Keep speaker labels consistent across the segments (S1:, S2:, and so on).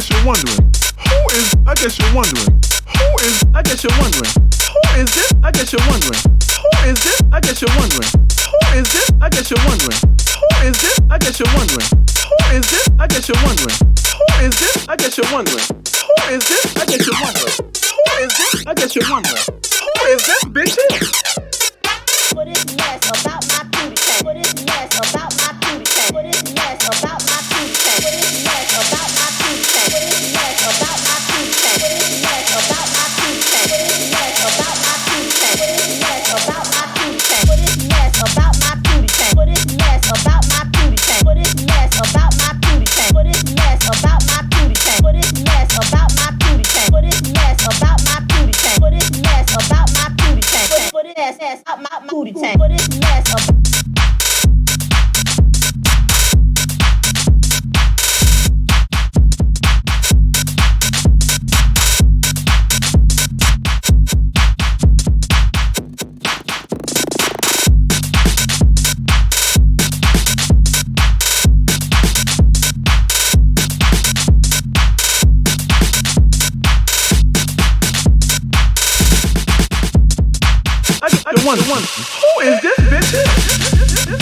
S1: guess you're wondering, who is, I guess you're wondering, who is, I guess you're wondering, who is this, I guess you're wondering, who is this, I guess you're wondering, who is this, I guess you're wondering, who is this, I guess you're wondering, who is this, I guess you're wondering, who is this, I guess you're wondering, who is this, I guess you're wondering, who is this, I guess you're wondering, who is this bitch is?
S2: What is mess about my booty check? What is mess about my booty check? What is mess about my booty check? What is mess about my booty check? What is mess about my booty check? What is mess about my booty check? What is mess about my booty check? What is mess about my booty check? What is mess about my booty check? What is mess about my booty check? What is mess about my booty check? What is mess about my booty check? What is mess about my booty check? What is mess about my booty check? What is mess about my booty check? What is mess about my booty check? What is mess about
S1: One, who is this bitch?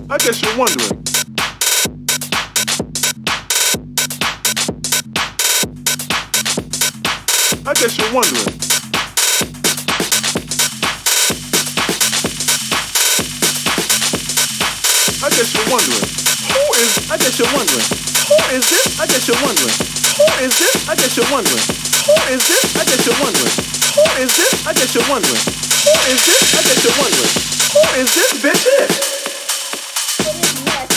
S1: I guess you're wondering. I guess you're wondering. I guess you're wondering. Who is, I guess you're wondering. Who is this? I guess you're wondering. Who is this? I guess you're wondering. Who is this? I guess you're wondering. Who is this? I guess you're wondering. Who is this? I guess you're wondering. Who is this bitch is?
S2: What is mess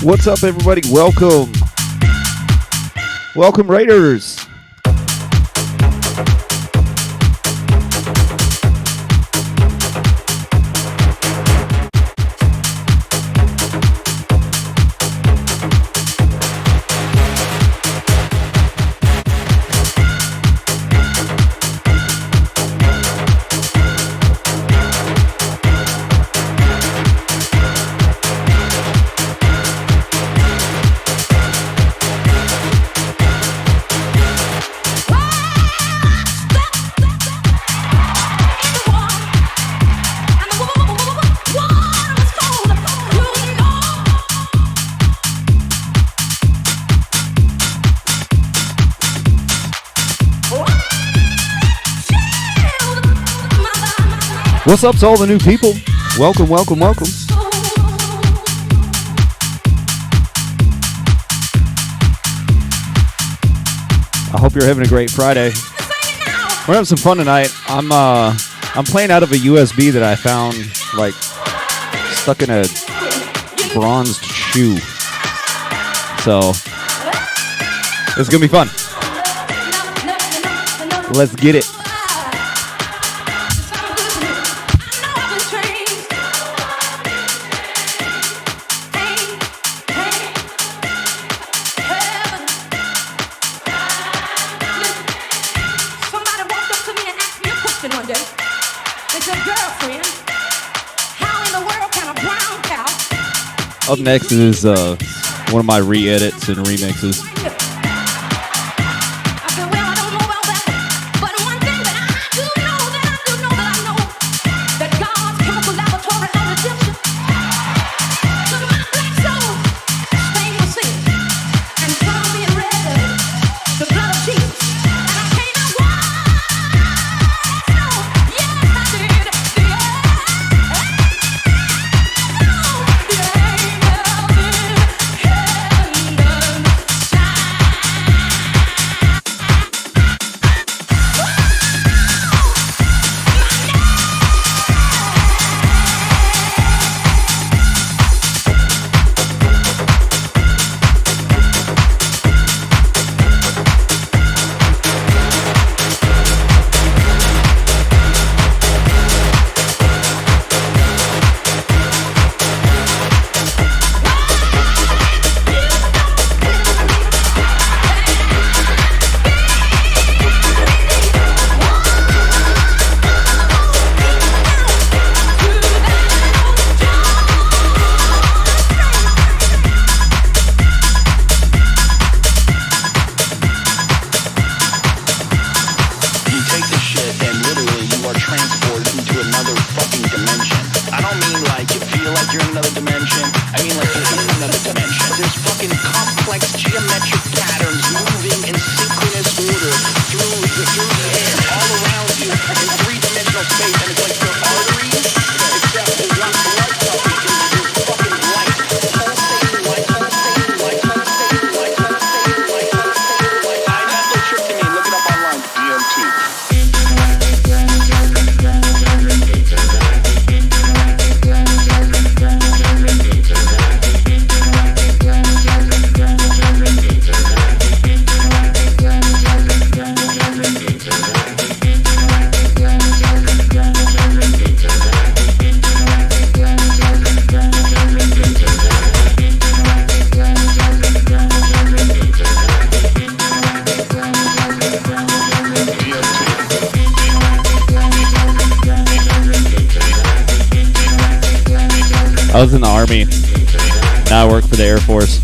S3: What's up, everybody? Welcome. Welcome, Raiders. What's up to all the new people? Welcome, welcome, welcome. I hope you're having a great Friday. We're having some fun tonight. I'm playing out of a USB that I found like stuck in a bronzed shoe. So it's gonna be fun. Let's get it. Up next is one of my re-edits and remixes. I was in the Army. Now I work for the Air Force.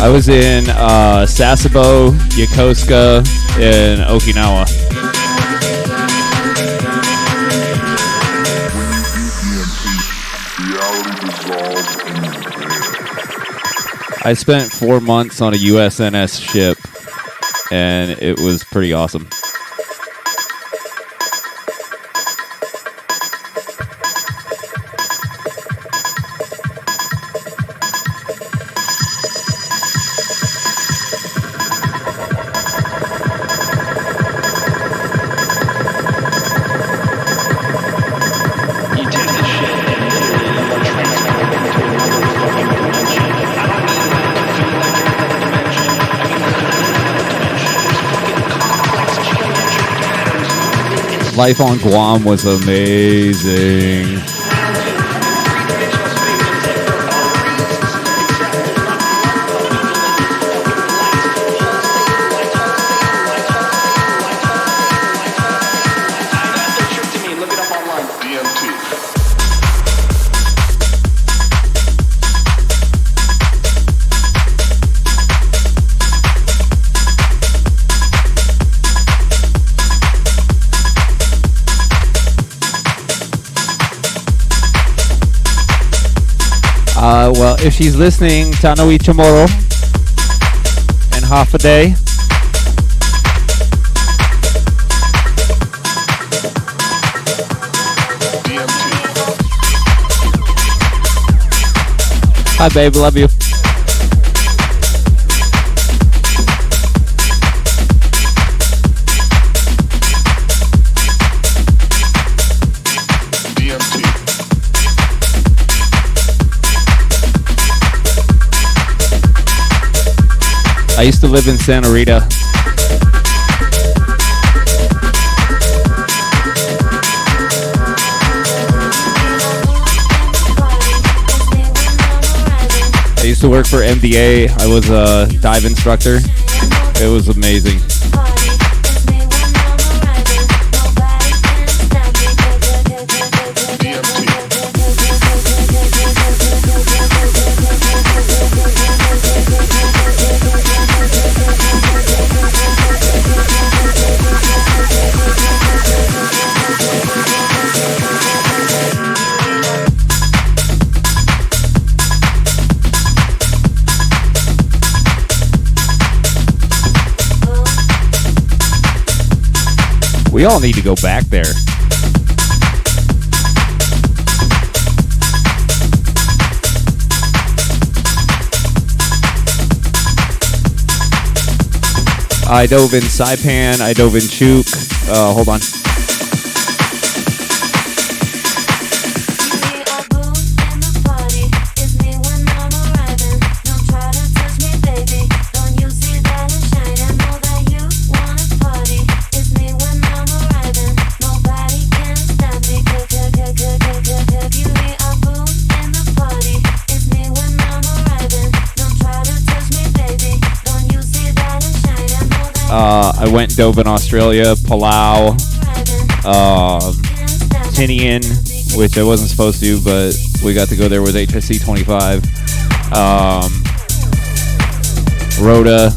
S3: I was in Sasebo, Yokosuka, and Okinawa. I spent 4 months on a USNS ship, and it was pretty awesome. Life on Guam was amazing. Well, if she's listening, Tanoi tomorrow in half a day. Hi, babe. Love you. I used to live in Santa Rita. I used to work for MDA. I was a dive instructor. It was amazing. We all need to go back there. I dove in Saipan. I dove in Chuk. Hold on. I went dove in Australia, Palau, Tinian, which I wasn't supposed to, but we got to go there with HSC 25. Rhoda,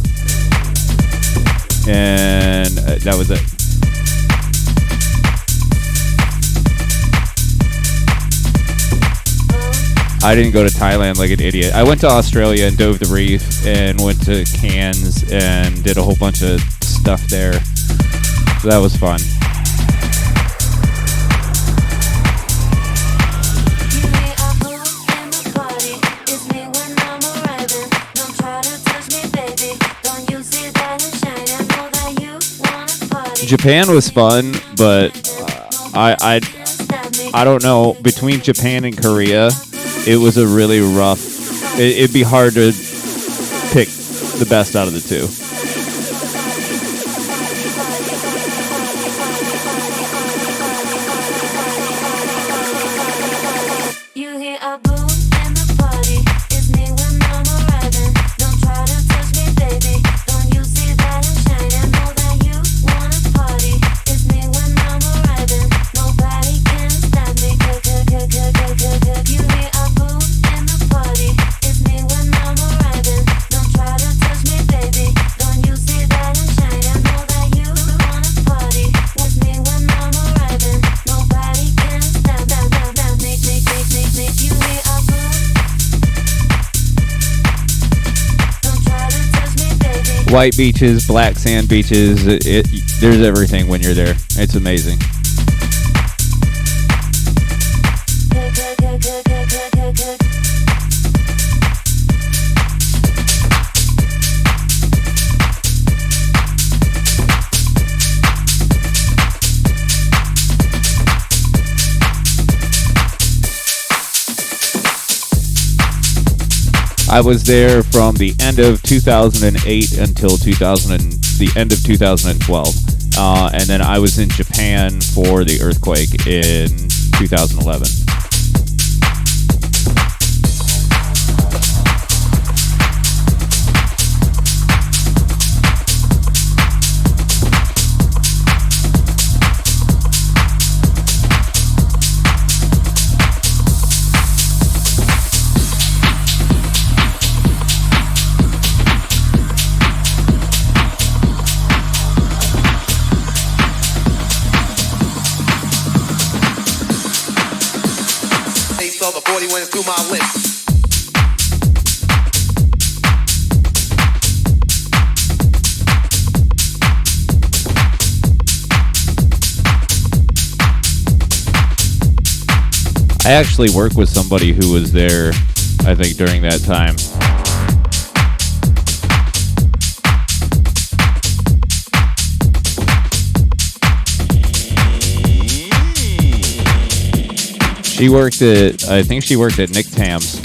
S3: and that was it. I didn't go to Thailand like an idiot. I went to Australia and dove the reef and went to Cairns and did a whole bunch of stuff there. So that was fun. Japan was fun, but I don't know. Between Japan and Korea, it was a really rough. It'd be hard to pick the best out of the two. White beaches, black sand beaches, there's everything when you're there. It's amazing. I was there from the end of 2008 until the end of 2012. And then I was in Japan for the earthquake in 2011.
S4: The 40 went through my lips.
S3: I actually worked with somebody who was there, I think, during that time. I think she worked at Nick Tam's.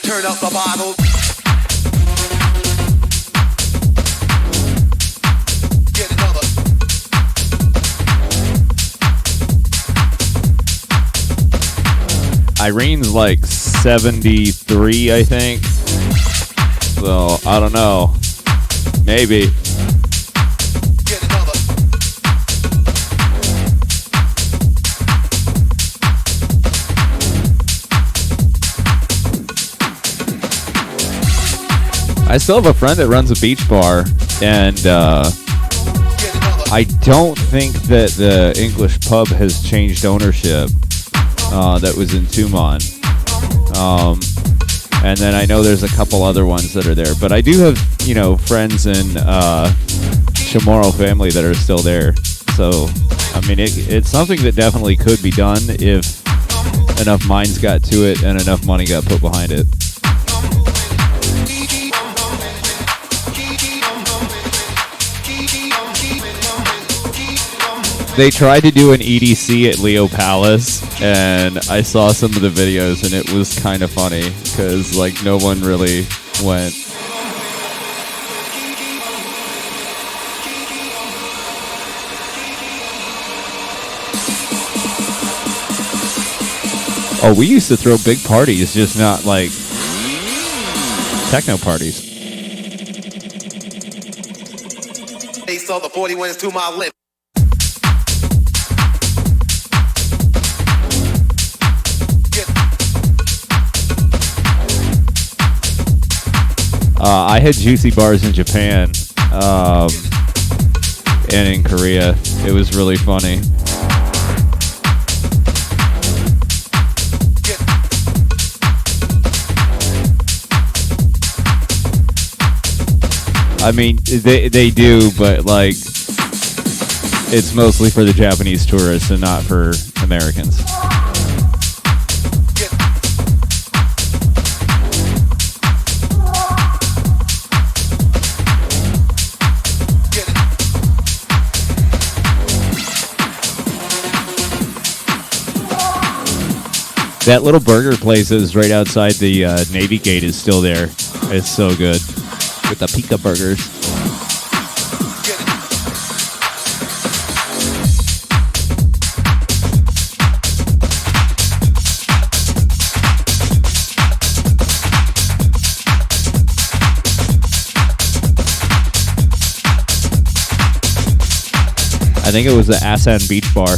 S4: Turn up the bottle. Get another.
S3: Irene's like 73, I think. So, I don't know. Maybe.
S4: Get another.
S3: I still have a friend that runs a beach bar, and I don't think that the English pub has changed ownership. That was in Tumon. And then I know there's a couple other ones that are there, but I do have, friends in Chamorro family that are still there. So, I mean, it's something that definitely could be done if enough minds got to it and enough money got put behind it. They tried to do an EDC at Leo Palace, and I saw some of the videos, and it was kind of funny because, no one really went. Oh, we used to throw big parties, just not techno parties.
S4: They saw the 40 went through my lips.
S3: I had juicy bars in Japan and in Korea. It was really funny. I mean, they do, but it's mostly for the Japanese tourists and not for Americans. That little burger place is right outside the Navy Gate is still there. It's so good. With the Pika burgers. I think it was the Asan Beach Bar.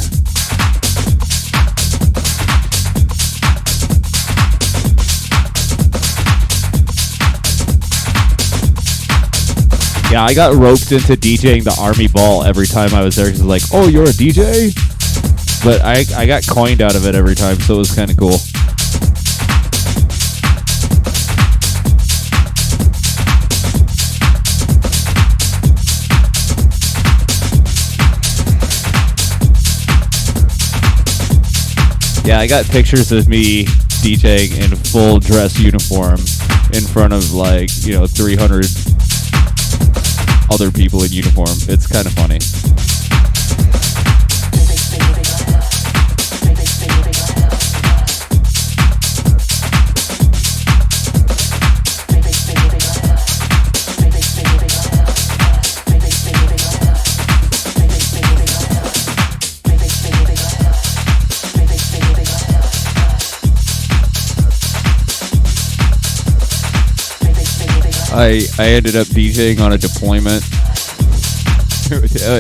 S3: Yeah, I got roped into DJing the Army Ball every time I was there. Because like, oh, you're a DJ? But I got coined out of it every time, so it was kind of cool. Yeah, I got pictures of me DJing in full dress uniform in front of 300 other people in uniform. It's kind of funny. I ended up DJing on a deployment.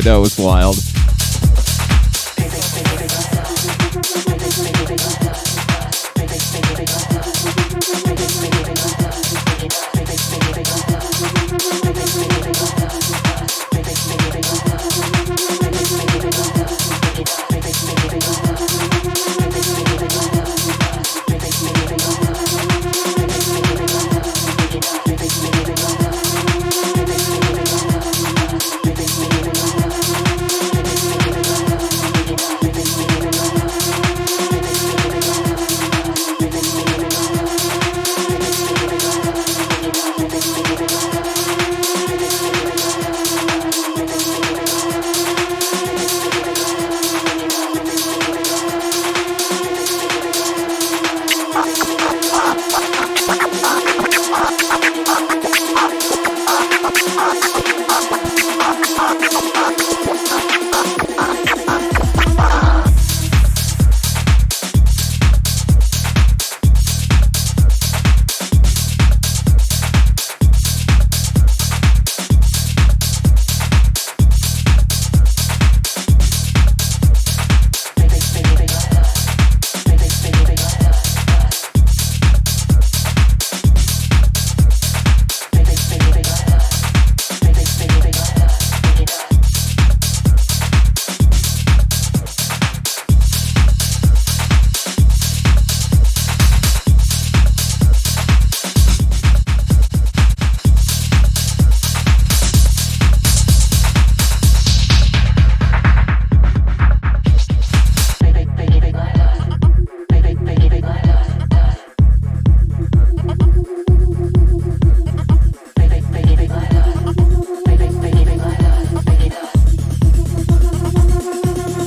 S3: That was wild.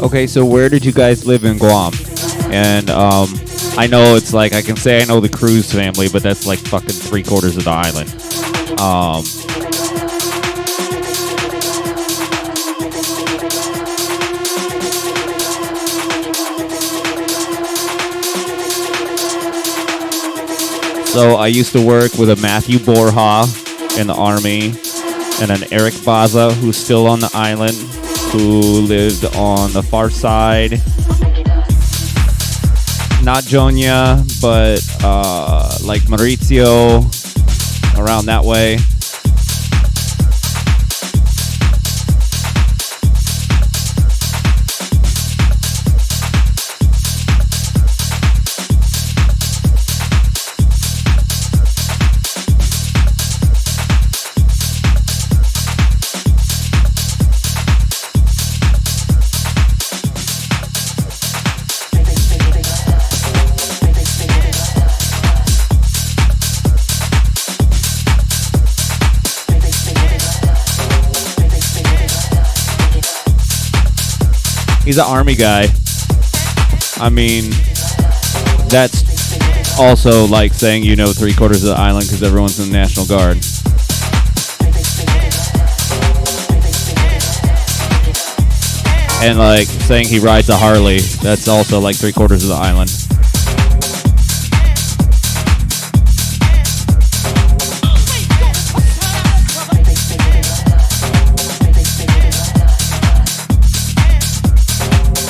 S3: Okay, so where did you guys live in Guam? And I know it's like I can say I know the Cruz family, but that's like fucking 3/4 of the island. So I used to work with a Matthew Borja in the army, and an Eric Baza who's still on the island, who lived on the far side. Not Jonia, but like Maurizio, around that way. He's an army guy. I mean, that's also like saying you know 3/4 of the island because everyone's in the National Guard. And like saying he rides a Harley, that's also like 3/4 of the island.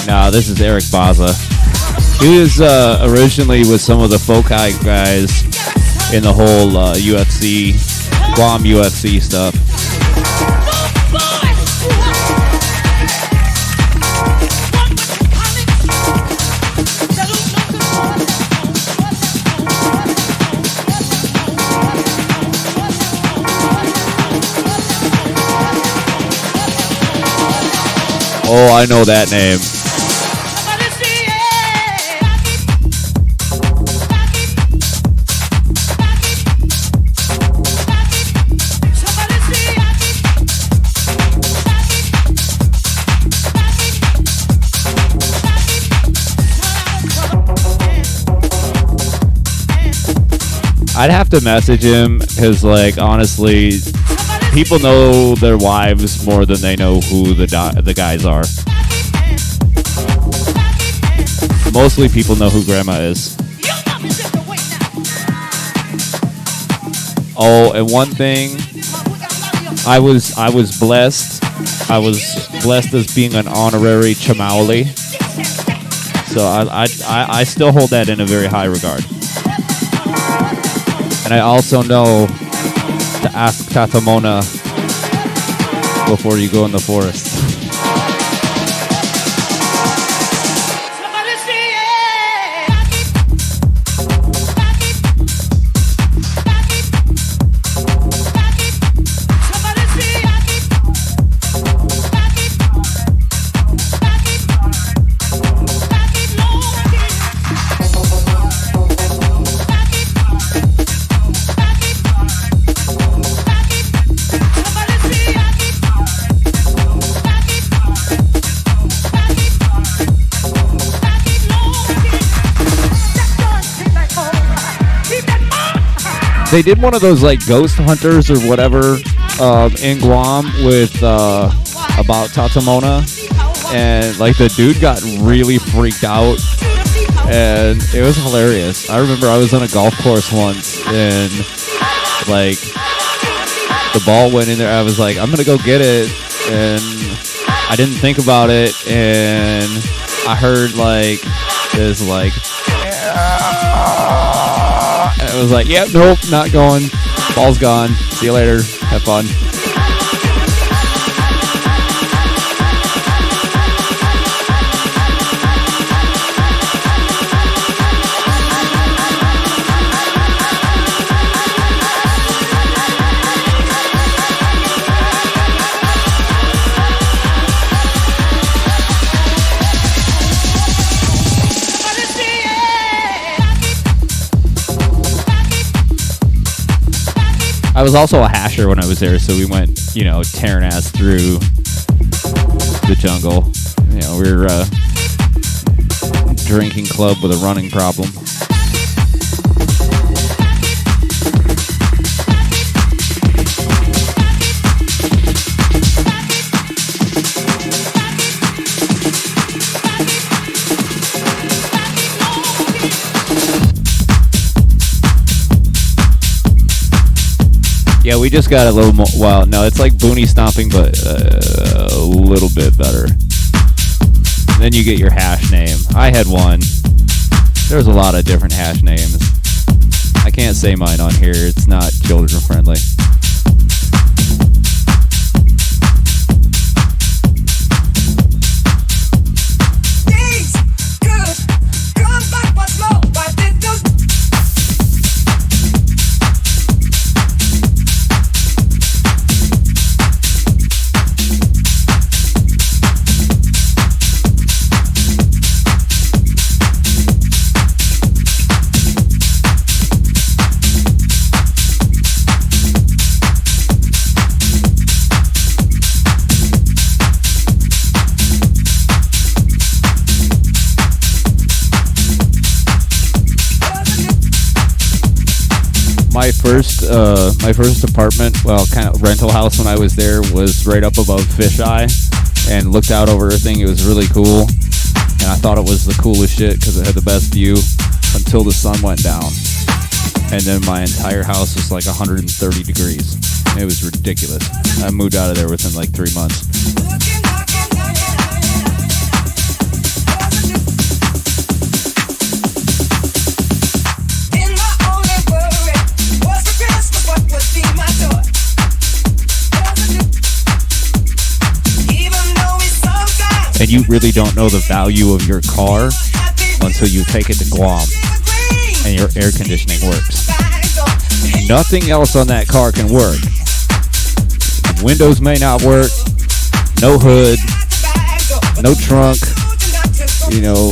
S3: Nah, this is Eric Baza. He was originally with some of the Fokai guys in the whole UFC, Guam UFC stuff. Oh, I know that name. I'd have to message him because, like, honestly, people know their wives more than they know who the guys are. Mostly people know who grandma is. Oh, and one thing, I was blessed. I was blessed as being an honorary Chamauli. So I still hold that in a very high regard. And I also know to ask Tatamona before you go in the forest. They did one of those like ghost hunters or whatever in Guam with about Tatamona, and like the dude got really freaked out, and it was hilarious. I remember I was on a golf course once, and like the ball went in there. I was like, I'm gonna go get it, and I didn't think about it, and I heard like this like. It was like, yep, nope, not going. Ball's gone. See you later. Have fun. I was also a hasher when I was there, so we went, tearing ass through the jungle. We were a drinking club with a running problem. Yeah, we just got a little more. Well, no, it's like boonie stomping, but a little bit better. Then you get your hash name. I had one. There's a lot of different hash names. I can't say mine on here. It's not children friendly. My first apartment, well, kind of rental house when I was there, was right up above Fisheye and looked out over everything. It was really cool, and I thought it was the coolest shit because it had the best view until the sun went down, and then my entire house was like 130 degrees. It was ridiculous. I moved out of there within like 3 months. And you really don't know the value of your car until you take it to Guam and your air conditioning works. Nothing else on that car can work. Windows may not work, no hood, no trunk.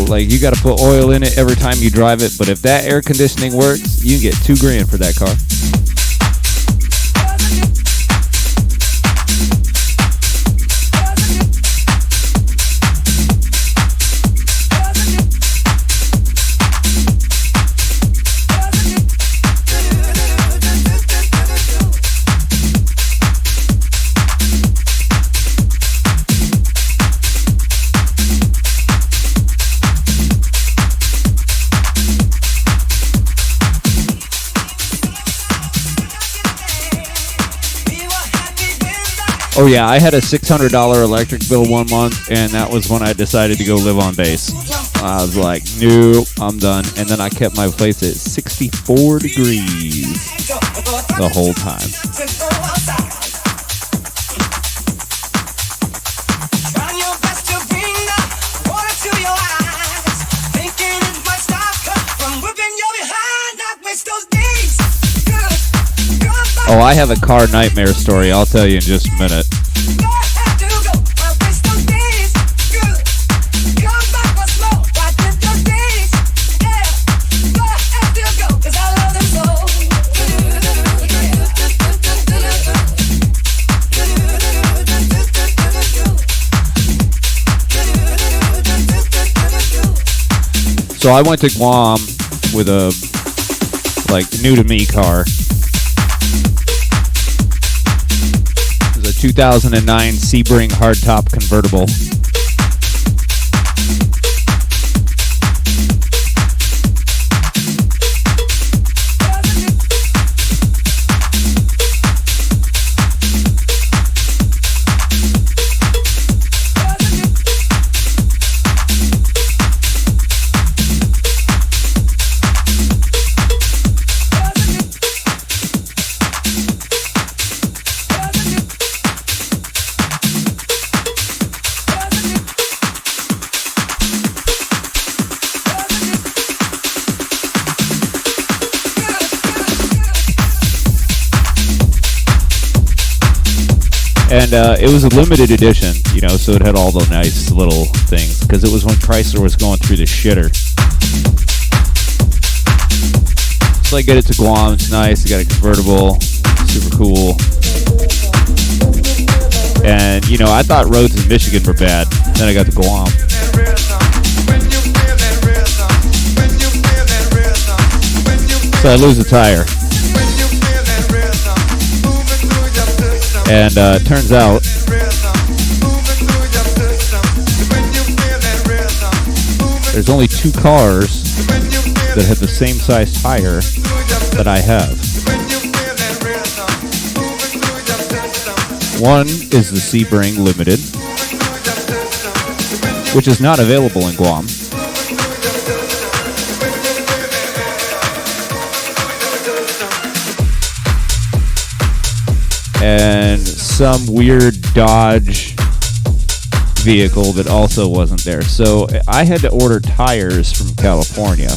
S3: Like you got to put oil in it every time you drive it. But if that air conditioning works, you can get $2,000 for that car. Oh yeah, I had a $600 electric bill one month, and that was when I decided to go live on base. I was like, nope, I'm done. And then I kept my place at 64 degrees the whole time. Oh, I have a car nightmare story. I'll tell you in just a minute. So I went to Guam with a new to me car. 2009 Sebring hardtop convertible. And it was a limited edition, you know, so it had all the nice little things, because it was when Chrysler was going through the shitter. So I get it to Guam, it's nice, I got a convertible, super cool. And, you know, I thought roads in Michigan were bad, then I got to Guam. So I lose a tire. And turns out there's only 2 cars that have the same size tire that I have. One is the Sebring Limited, which is not available in Guam. And some weird Dodge vehicle that also wasn't there. So I had to order tires from California.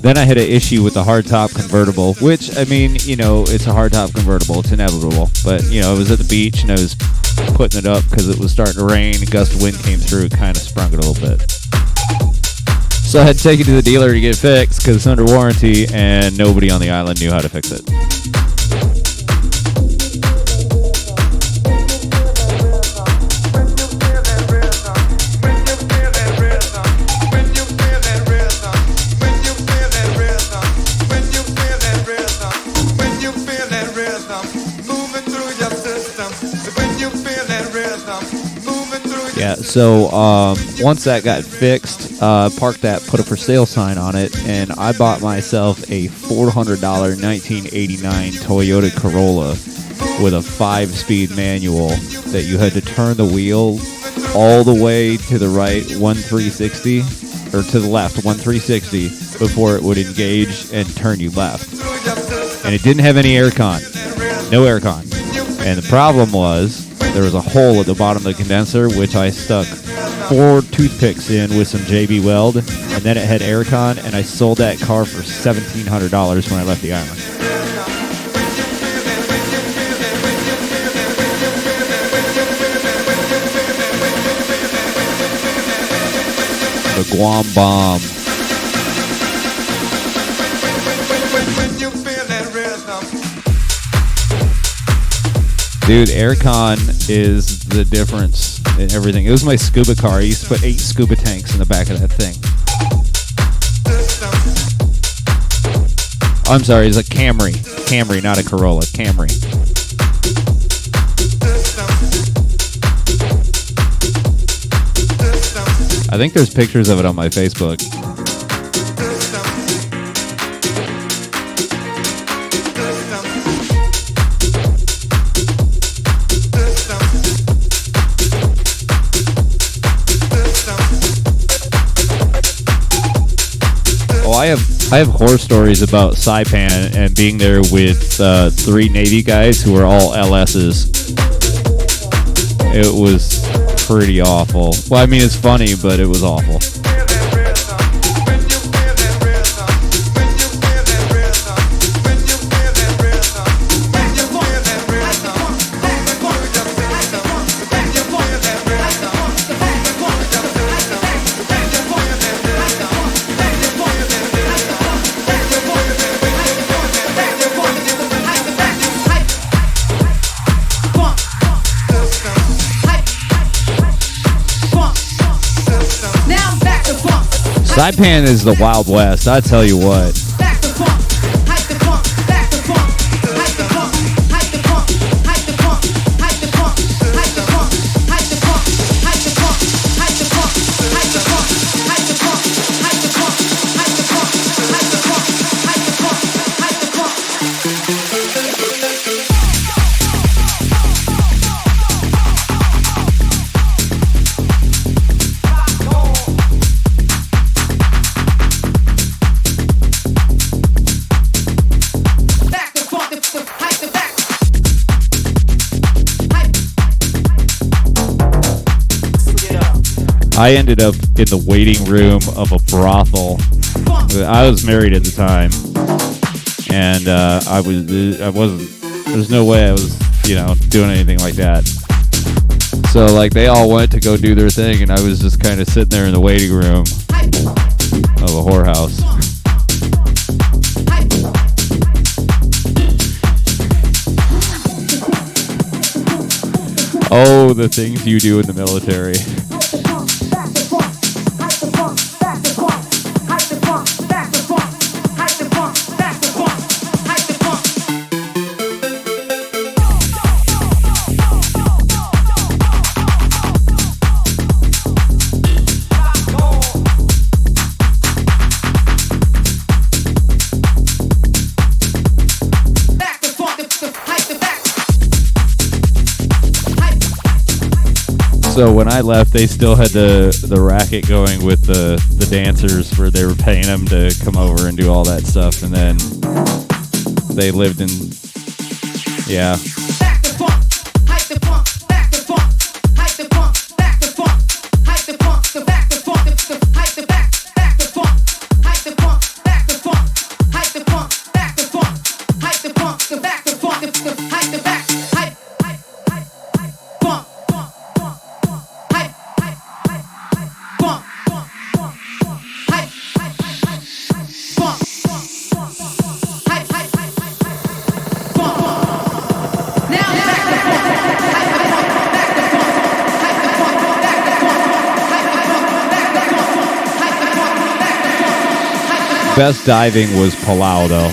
S3: Then I had an issue with the hardtop convertible, which, I mean, you know, it's a hardtop convertible. It's inevitable. But, you know, I was at the beach and I was putting it up because it was starting to rain. A gust of wind came through. It kind of sprung it a little bit. So I had to take it to the dealer to get it fixed because it's under warranty and nobody on the island knew how to fix it. Yeah, so once that got fixed, parked that, put a for sale sign on it, and I bought myself a $400 1989 Toyota Corolla with a 5-speed manual that you had to turn the wheel all the way to the right 1360, or to the left 1360, before it would engage and turn you left. And it didn't have any aircon. No aircon. And the problem was, there was a hole at the bottom of the condenser, which I stuck 4 toothpicks in with some JB Weld, and then it had aircon, and I sold that car for $1,700 when I left the island. The Guam Bomb. Dude, aircon is the difference in everything. It was my scuba car. I used to put 8 scuba tanks in the back of that thing. I'm sorry, it's a Camry. Camry, not a Corolla. Camry. I think there's pictures of it on my Facebook. Oh, I have horror stories about Saipan and being there with 3 Navy guys who were all LSs. It was pretty awful. Well, I mean, it's funny, but it was awful. Saipan is the Wild West, I tell you what. I ended up in the waiting room of a brothel. I was married at the time, and I wasn't. There's no way I was, doing anything like that. So like they all went to go do their thing, and I was just kind of sitting there in the waiting room of a whorehouse. Oh, the things you do in the military. So when I left, they still had the racket going with the dancers where they were paying them to come over and do all that stuff. And then they lived in, yeah. Best diving was Palau, though.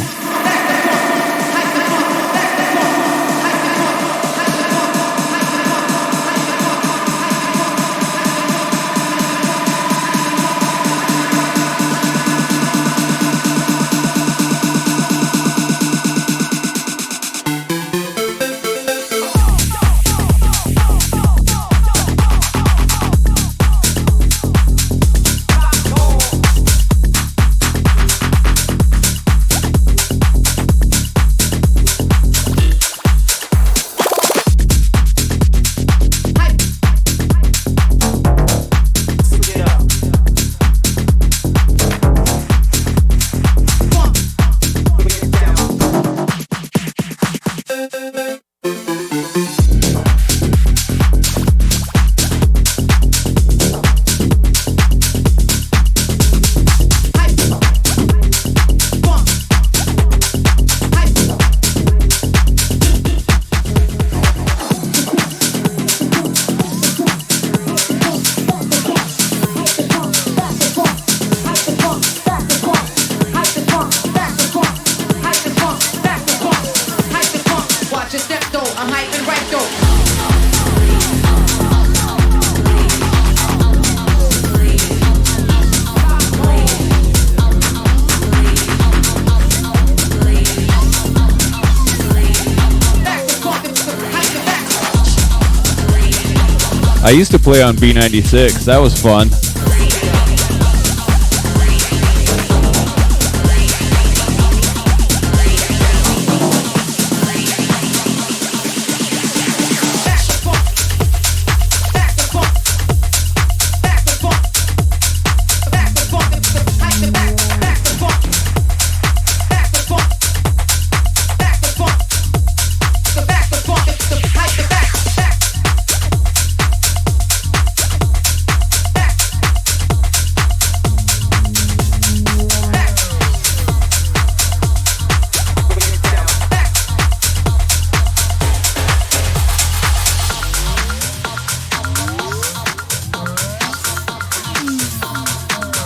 S3: I used to play on B96. That was fun.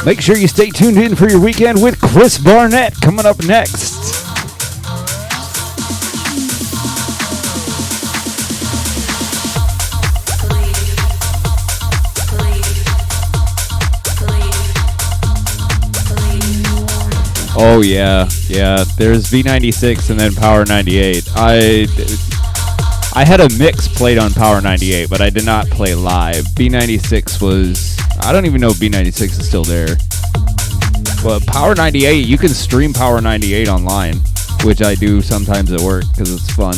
S3: Make sure you stay tuned in for your weekend with Chris Barnett coming up next. Oh yeah. There's V96 and then Power 98. I had a mix played on Power 98, but I did not play live. B96 was... I don't even know if B96 is still there. But Power 98, you can stream Power 98 online, which I do sometimes at work because it's fun.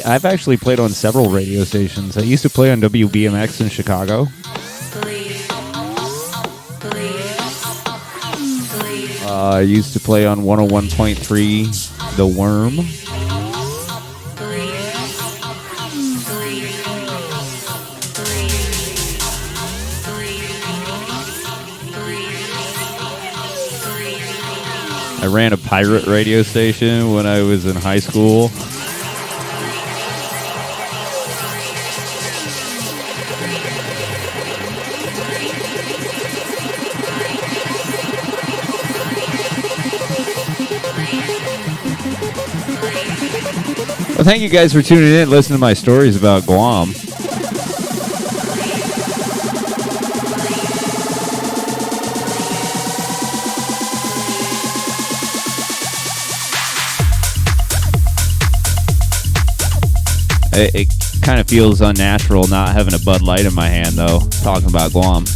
S3: I've actually played on several radio stations. I used to play on WBMX in Chicago. I used to play on 101.3 The Worm. I ran a pirate radio station when I was in high school. Well, thank you guys for tuning in, listening to my stories about Guam. It kind of feels unnatural not having a Bud Light in my hand, though, talking about Guam.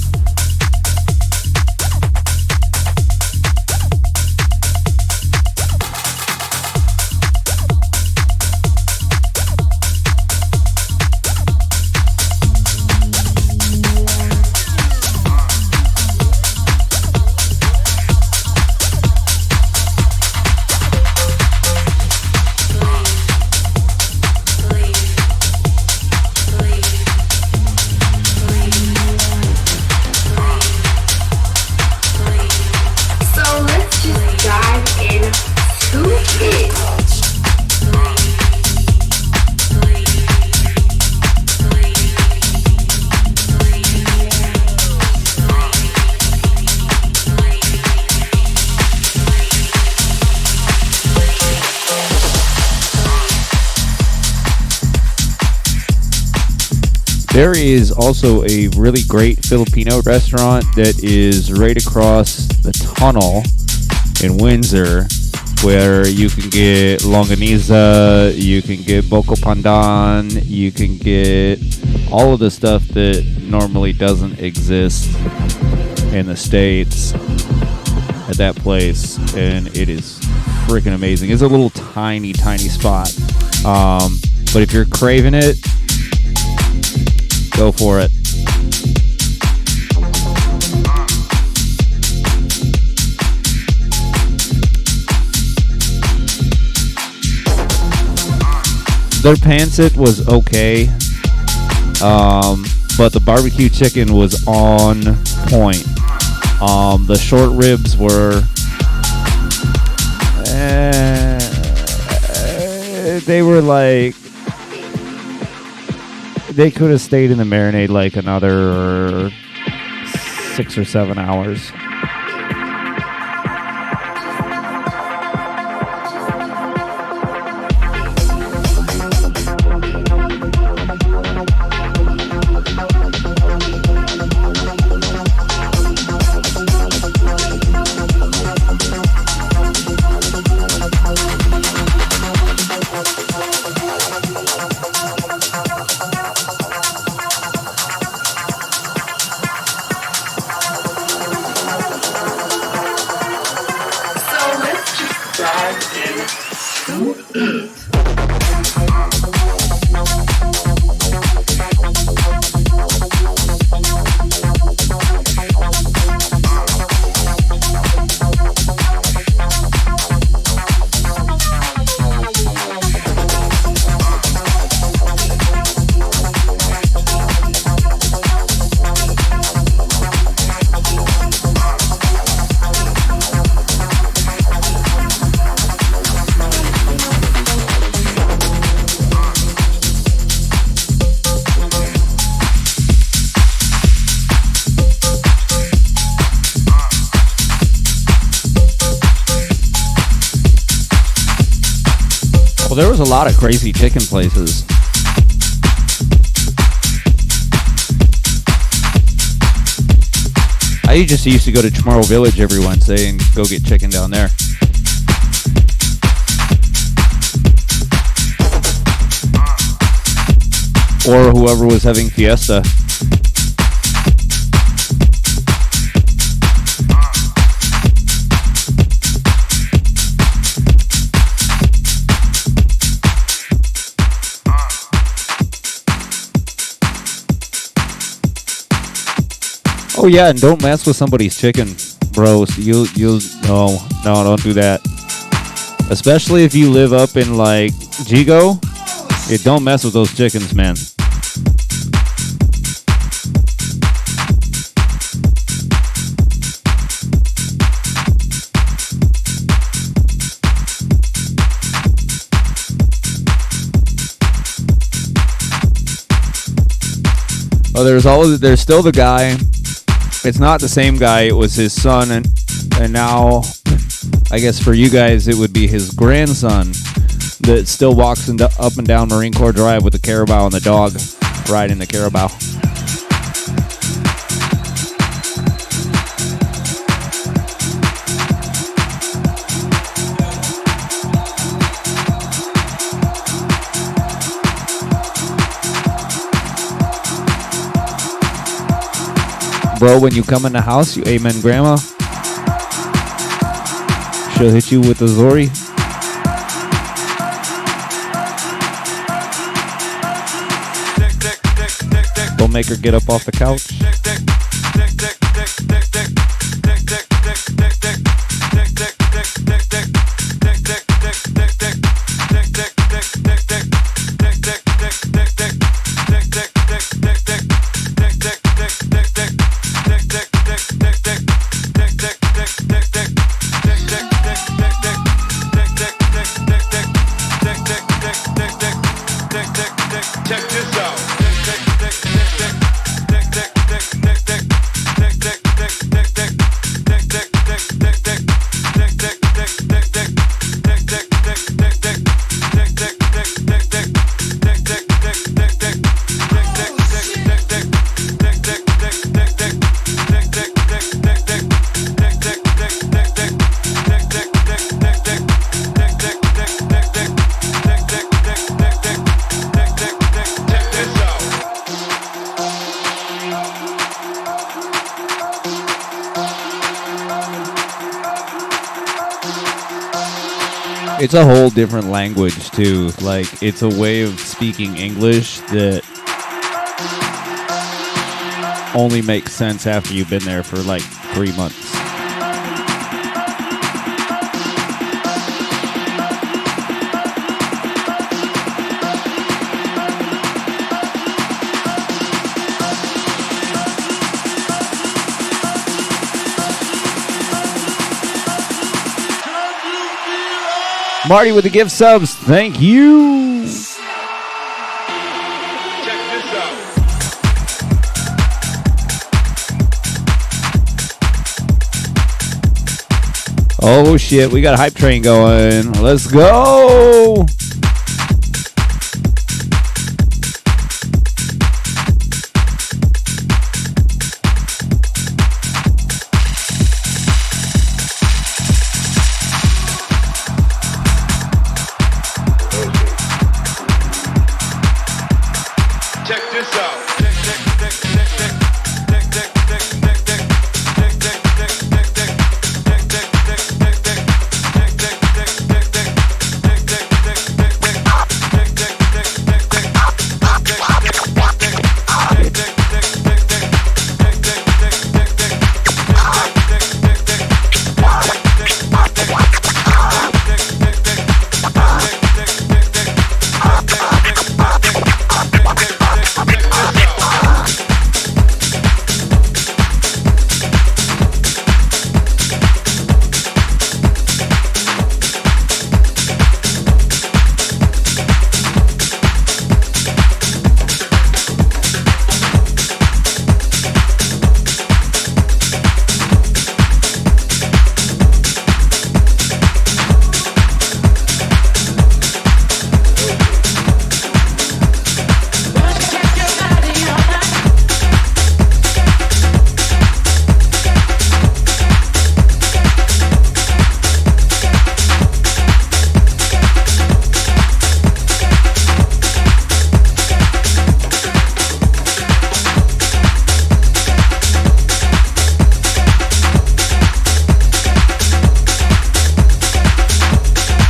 S3: There is also a really great Filipino restaurant that is right across the tunnel in Windsor, where you can get longaniza, you can get boko pandan, you can get all of the stuff that normally doesn't exist in the States at that place, and it is freaking amazing. It's a little tiny spot, but if you're craving it, go for it. Their pancit was okay, but the barbecue chicken was on point. The short ribs were they were like, they could have stayed in the marinade like another 6 or 7 hours. Well, there was a lot of crazy chicken places. I just used to go to Chamorro Village every Wednesday and go get chicken down there. Or whoever was having fiesta. Oh yeah, and don't mess with somebody's chicken, bros. You'll no, don't do that. Especially if you live up in like Jigo, don't mess with those chickens, man. Oh, there's still the guy. It's not the same guy. It was his son, and now, I guess for you guys, it would be his grandson that still walks up and down Marine Corps Drive with the carabao and the dog riding the carabao. Bro, when you come in the house, you amen grandma. She'll hit you with the Zori. Don't make her get up off the couch. It's a whole different language too. Like, it's a way of speaking English that only makes sense after you've been there for like 3 months. Marty with the gift subs. Thank you.
S1: Check this out.
S3: Oh shit, we got a hype train going. Let's go.
S1: Check this out.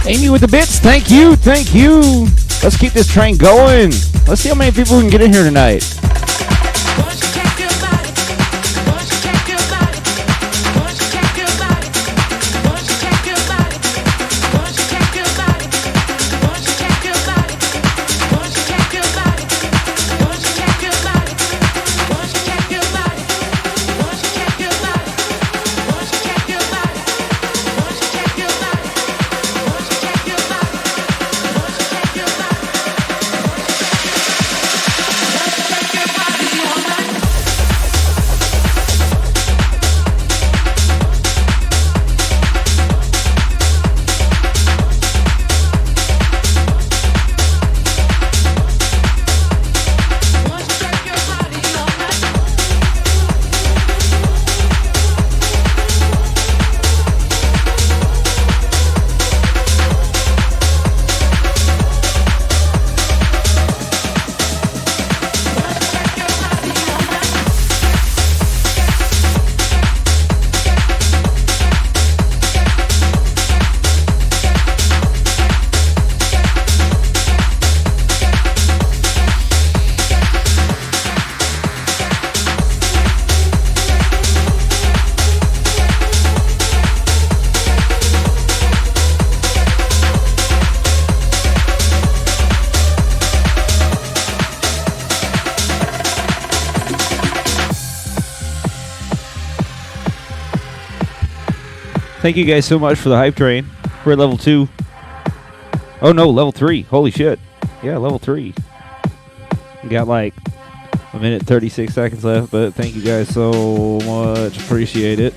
S3: Amy with the bits. Thank you. Thank you. Let's keep this train going. Let's see how many people we can get in here tonight. Thank you guys so much for the hype train. We're at level 2. Oh no, level 3. Holy shit. Yeah, level 3. We got like a minute 36 seconds left, but thank you guys so much. Appreciate it.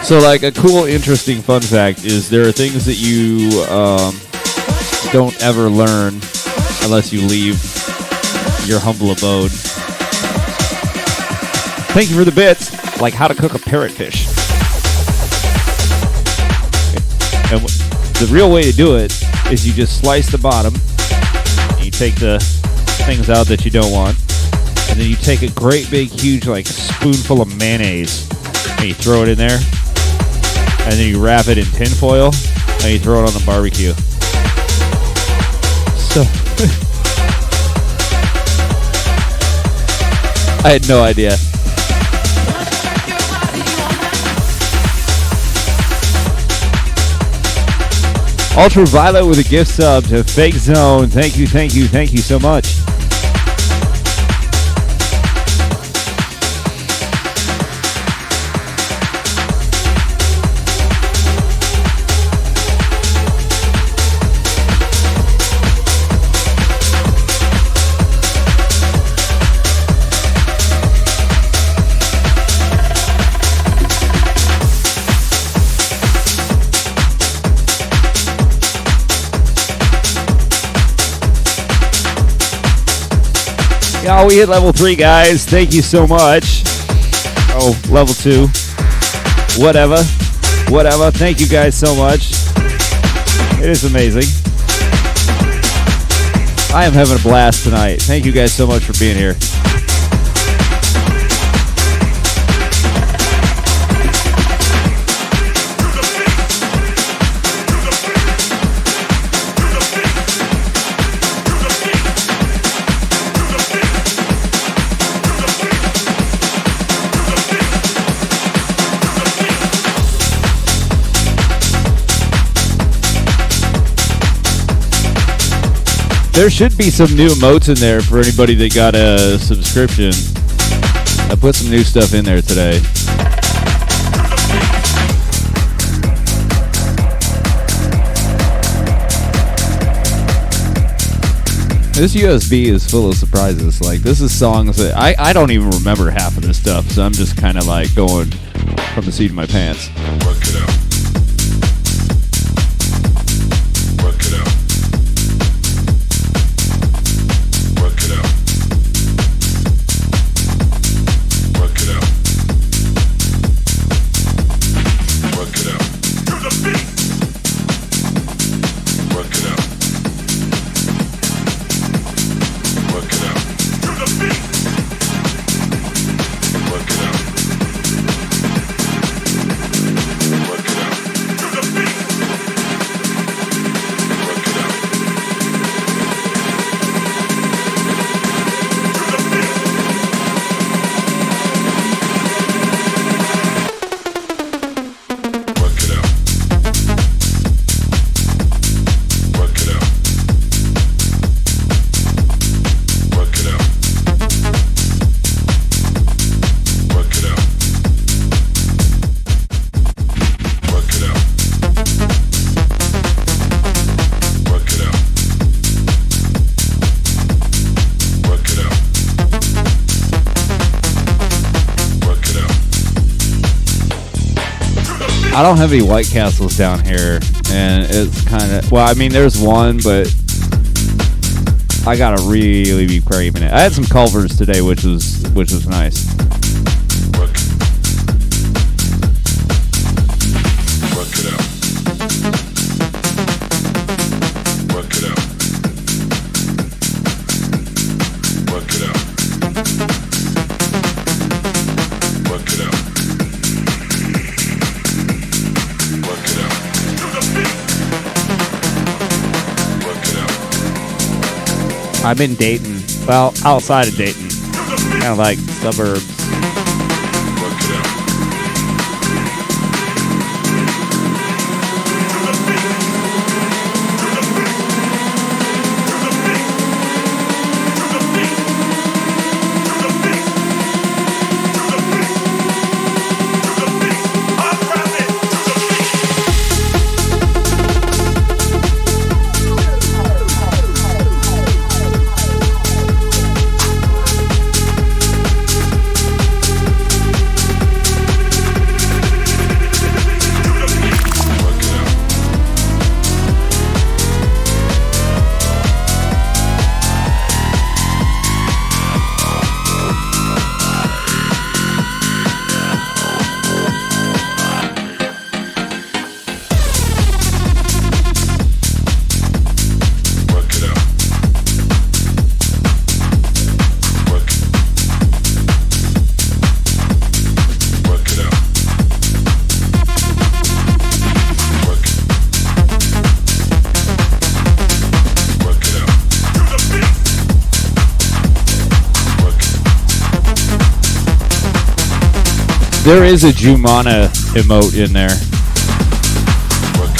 S3: So, like, a cool, interesting fun fact is there are things that you don't ever learn unless you leave your humble abode. Thank you for the bits. Like how to cook a parrotfish. And the real way to do it is you just slice the bottom, and you take the things out that you don't want, and then you take a great big, huge, like, spoonful of mayonnaise, and you throw it in there. And then you wrap it in tin foil, and you throw it on the barbecue. So, I had no idea. Ultraviolet with a gift sub to Fake Zone. Thank you, thank you, thank you so much. Oh, we hit level 3, guys. Thank you so much. Oh, level 2. Whatever. Whatever. Thank you guys so much. It is amazing. I am having a blast tonight. Thank you guys so much for being here. There should be some new emotes in there for anybody that got a subscription. I put some new stuff in there today. This USB is full of surprises. Like, this is songs that I don't even remember half of this stuff, so I'm just kind of like going from the seat of my pants.
S5: Work it out. Work it out. Work it out. Work it out. Work it out. To the beat. Work it out. Work it out. To the beat. Work it out. Work it out. To the beat. Work it out. Work it out. Work it out. Work it out. Work it out. Work it out. Work it out. Work it out. Work it out.
S3: I don't have any White Castles down here, and it's kind of, well, I mean, there's one, but I gotta really be craving it. I had some Culvers today, which was nice.
S5: Work. Work it out. Work it out. Work it out. Work it out. Work it out. Work it out.
S3: I'm in Dayton, well, outside of Dayton, kind of like suburbs.
S5: Work it out. Work it out. Work. Work it out. Work. Work it out. Work.
S3: There is a Jumana emote in there.
S5: Work.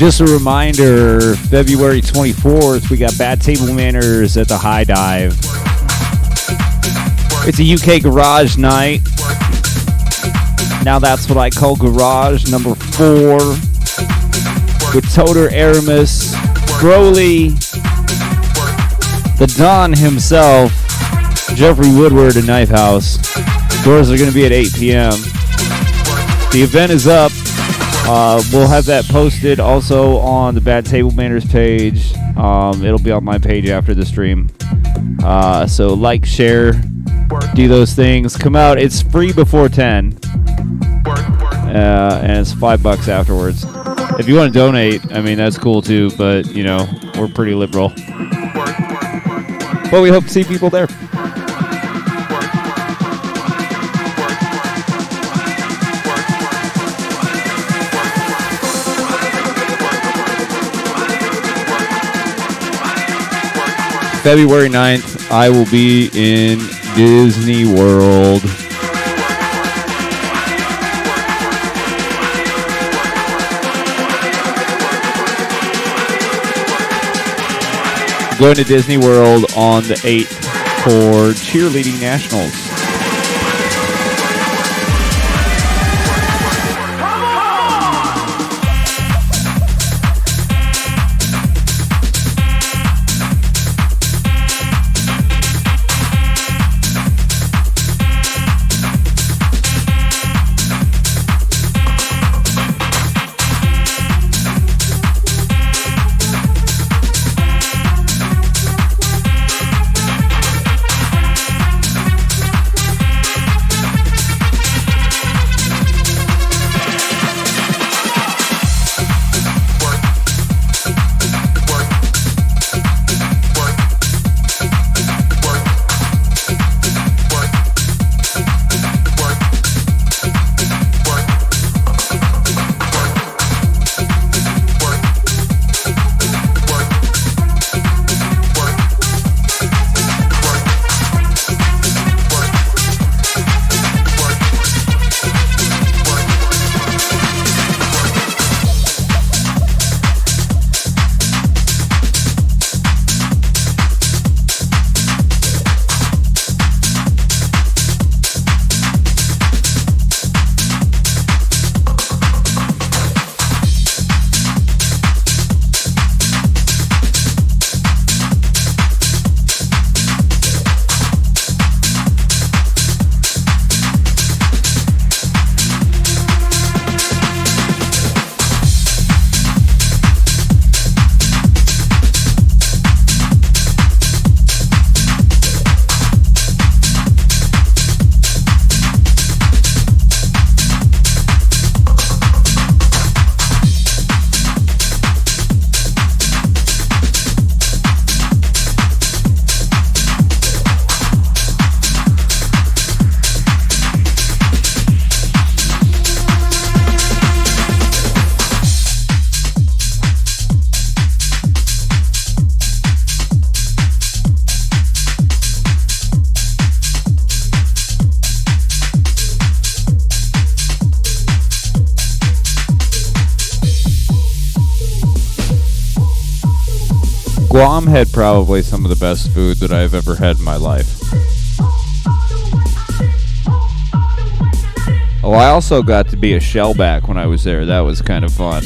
S3: Just a reminder, February 24th, we got Bad Table Manners at the High Dive. It's a UK garage night. Now that's what I call garage number 4. With Toter Aramis, Broly, the Don himself, Jeffrey Woodward and Knife House. Doors are going to be at 8 p.m. The event is up. We'll have that posted also on the Bad Table Manners page. It'll be on my page after the stream. So like, share, do those things. Come out. It's free before 10. And it's $5 afterwards. If you want to donate, I mean, that's cool too, but, you know, we're pretty liberal. But we hope to see people there. February 9th, I will be in Disney World. Going to Disney World on the 8th for Cheerleading Nationals. Guam had probably some of the best food that I've ever had in my life. Oh, I also got to be a shellback when I was there. That was kind of fun.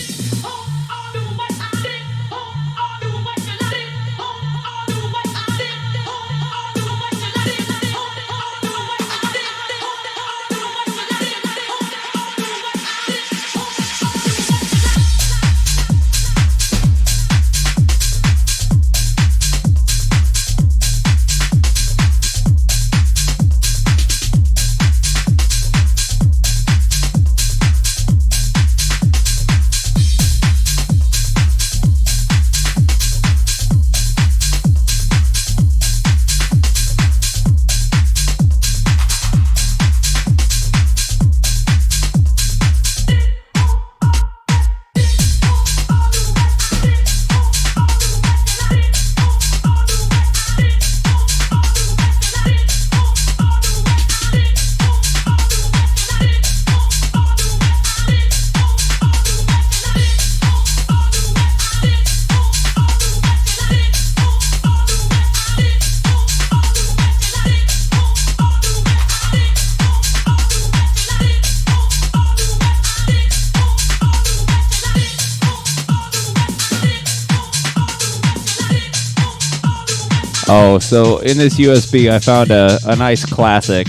S3: Oh, so in this USB, I found a nice classic.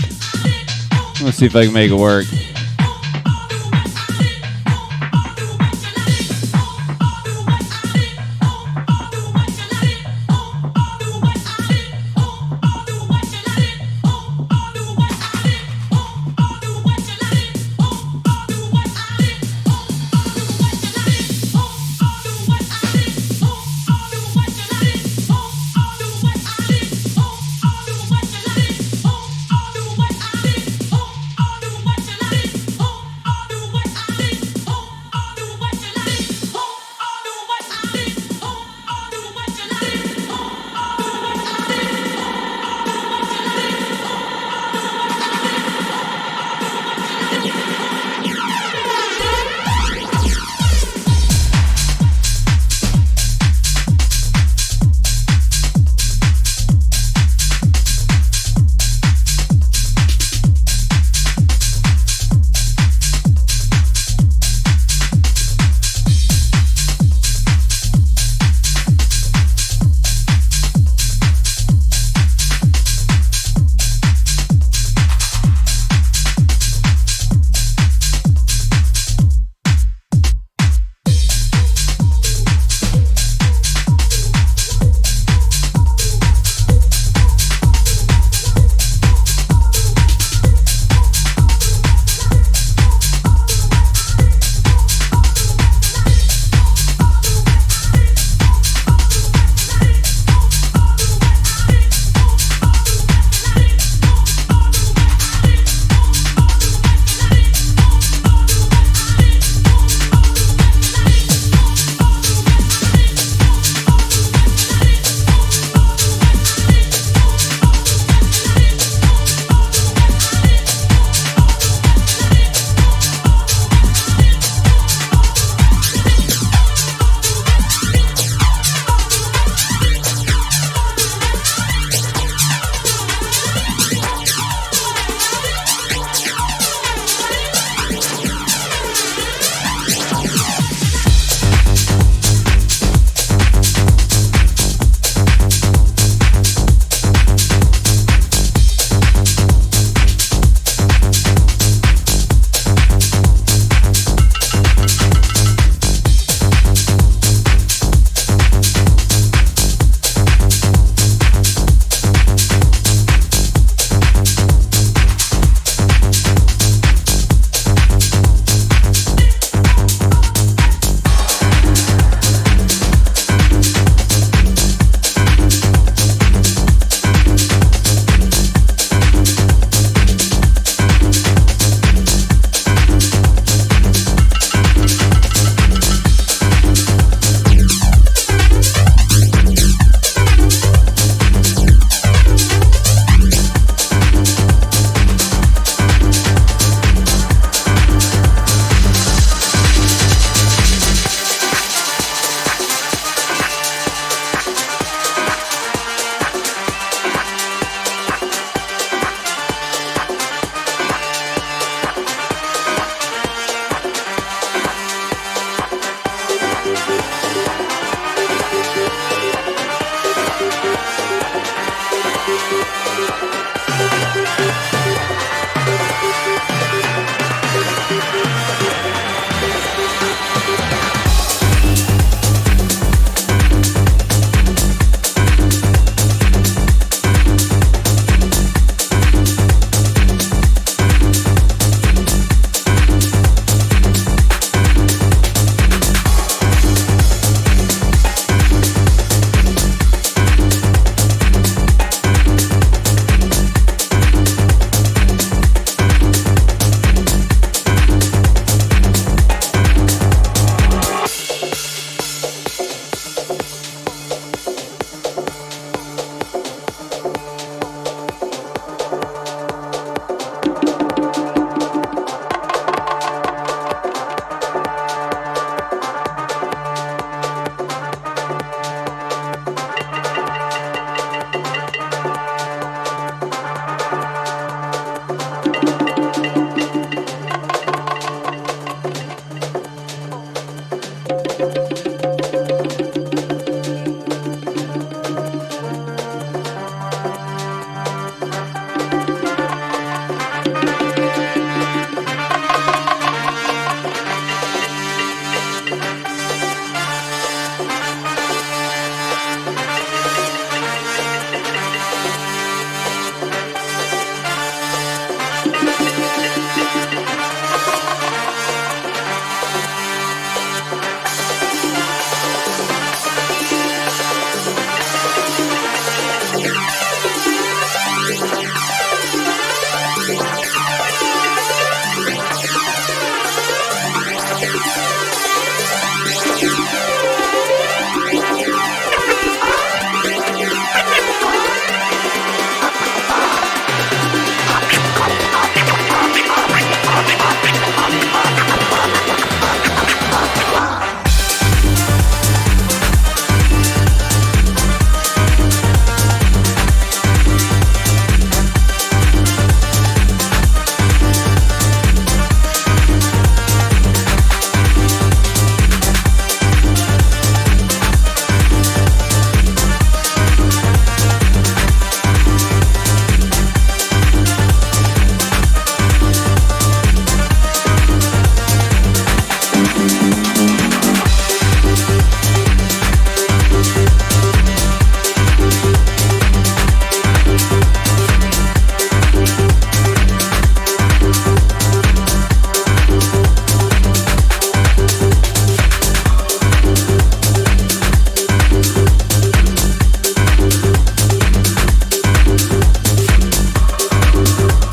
S3: Let's see if I can make it work.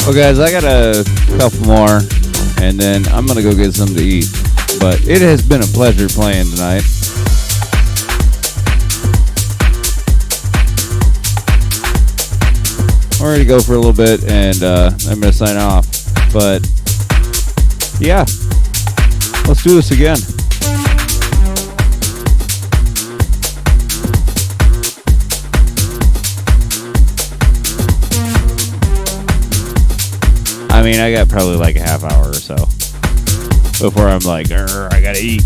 S3: Well, guys, I got a couple more, and then I'm going to go get something to eat. But it has been a pleasure playing tonight. I'm ready to go for a little bit, and I'm going to sign off. But, yeah, let's do this again. I mean, I got probably like a half hour or so before I'm like, I gotta eat.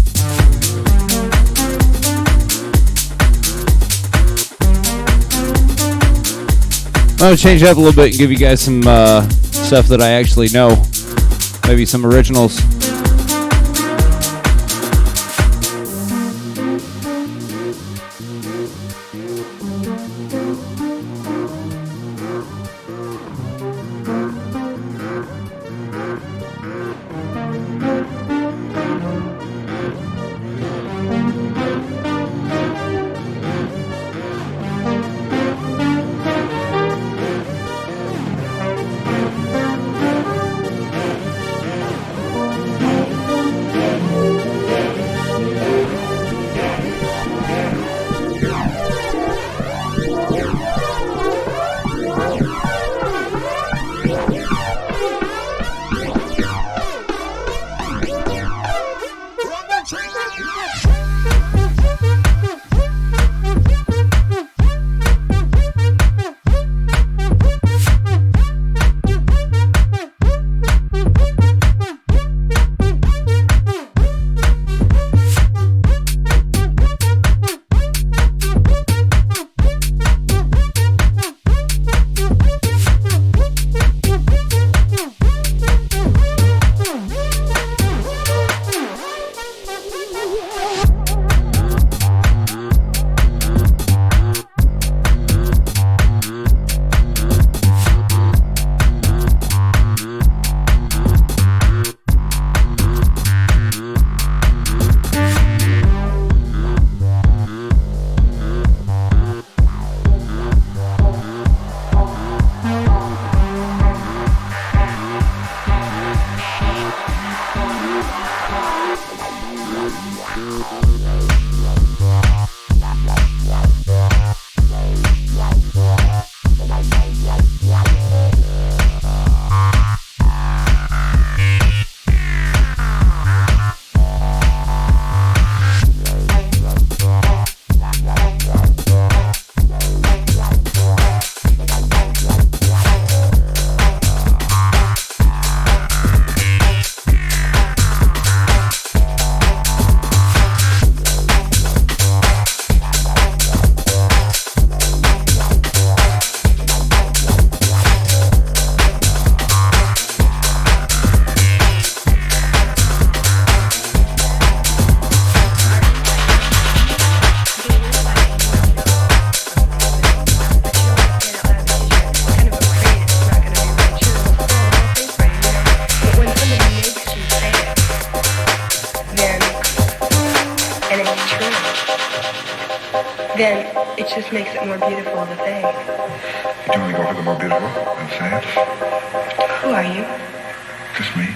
S3: I'm gonna change it up a little bit and give you guys some stuff that I actually know. Maybe some originals.
S6: then it just makes it more beautiful of a thing.
S7: You want me to go for the more beautiful and say it?
S6: Who are you?
S7: Just me.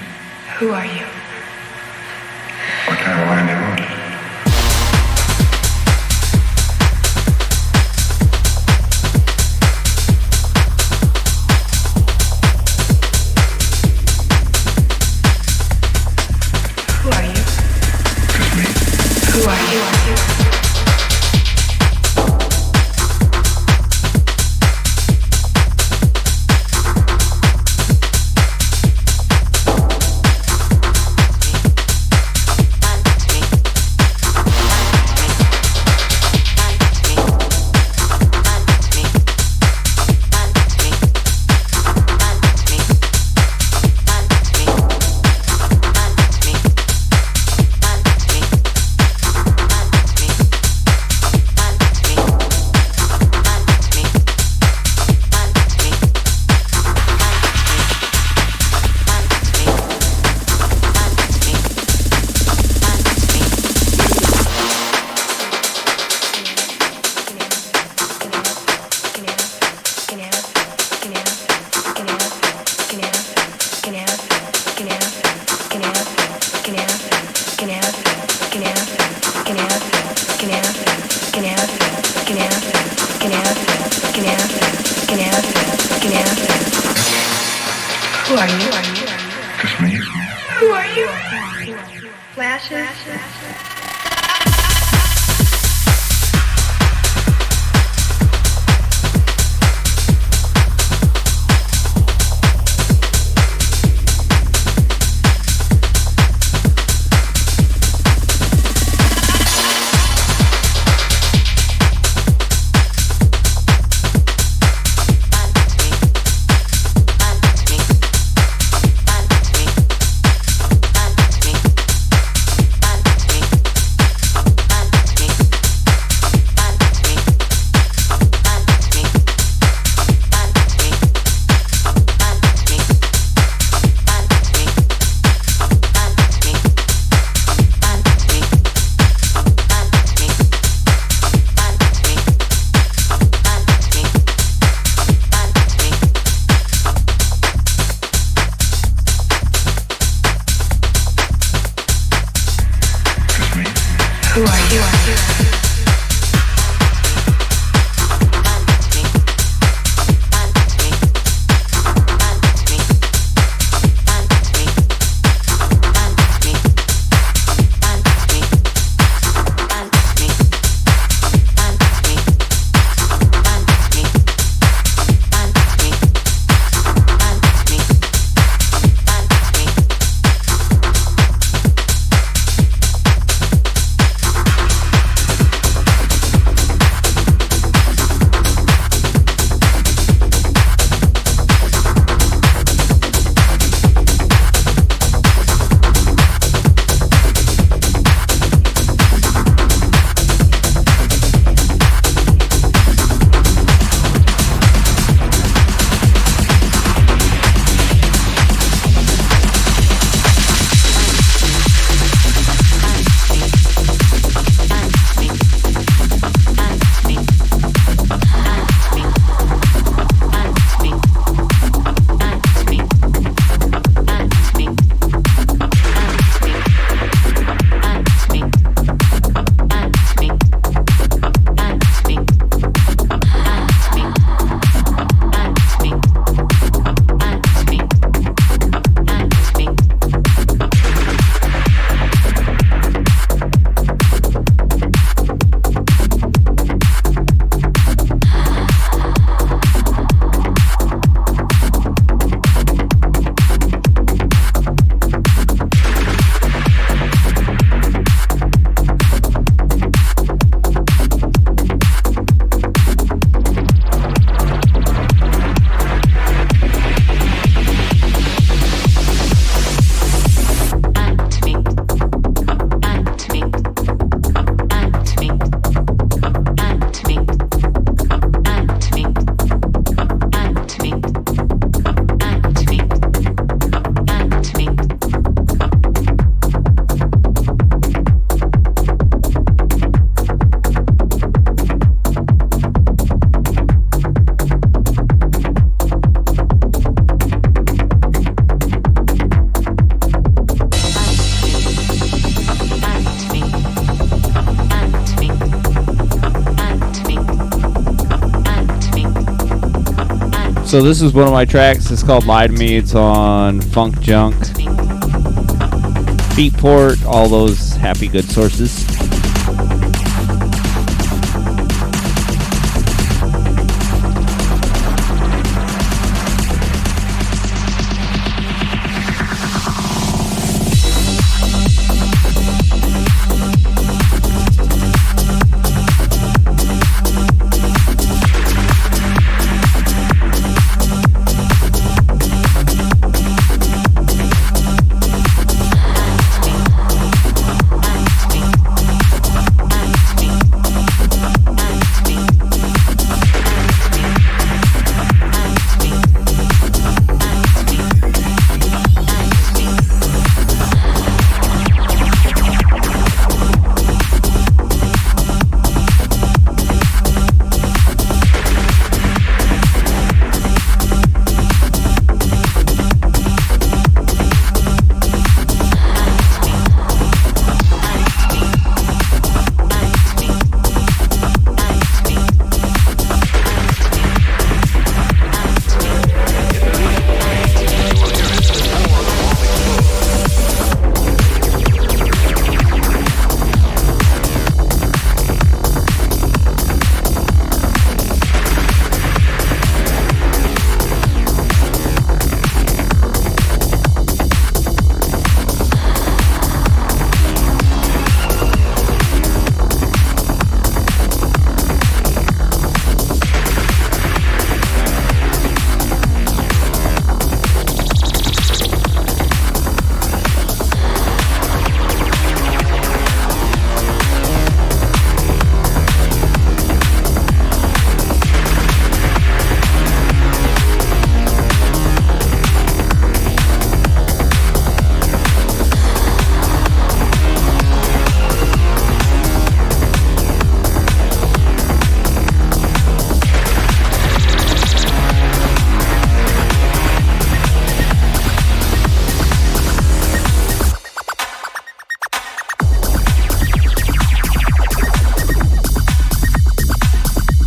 S6: Who are you?
S7: What kind of line do you want?
S6: Who are you?
S7: Just me.
S6: Who are you?
S8: It's me.
S6: can answer. You can answer. Who are you?
S7: Just me.
S6: Who are you? Flashes. Who are you?
S3: So this is one of my tracks. It's called Lie to Me. It's on Funk Junk, Beatport, all those happy good sources.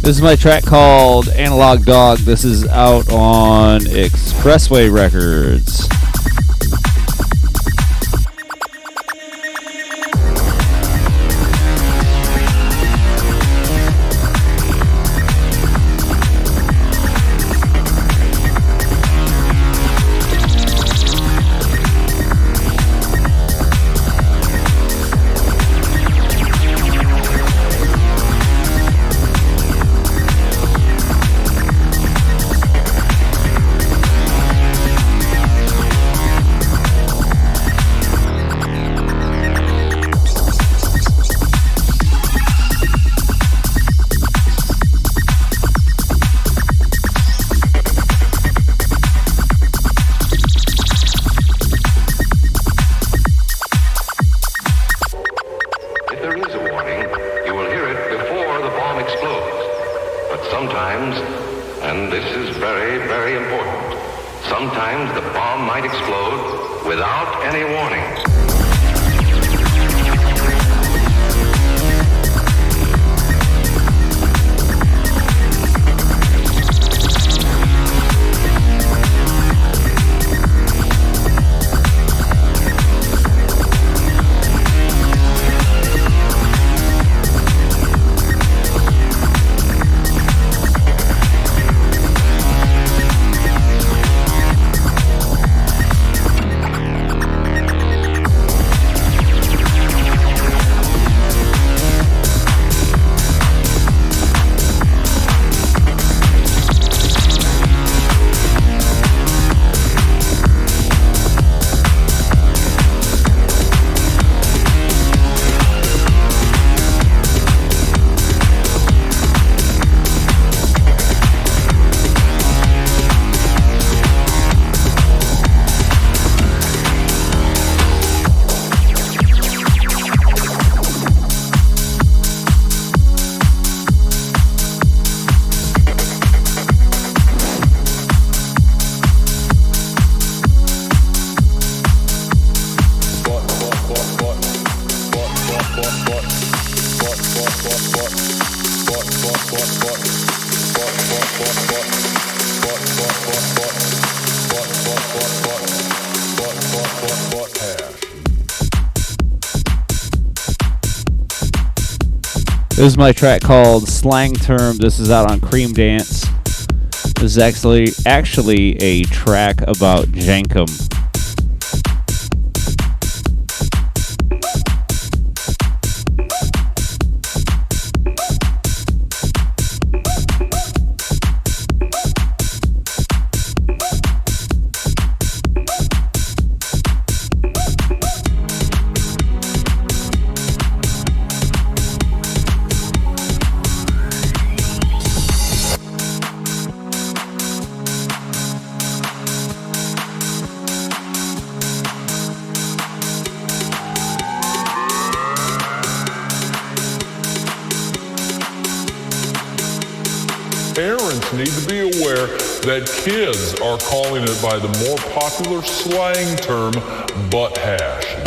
S3: This is my track called Analog Dog. This is out on Expressway Records. This is my track called Slang Term. This is out on Cream Dance. This is actually a track about Jankum.
S5: Parents need to be aware that kids are calling it by the more popular slang term, butt hash.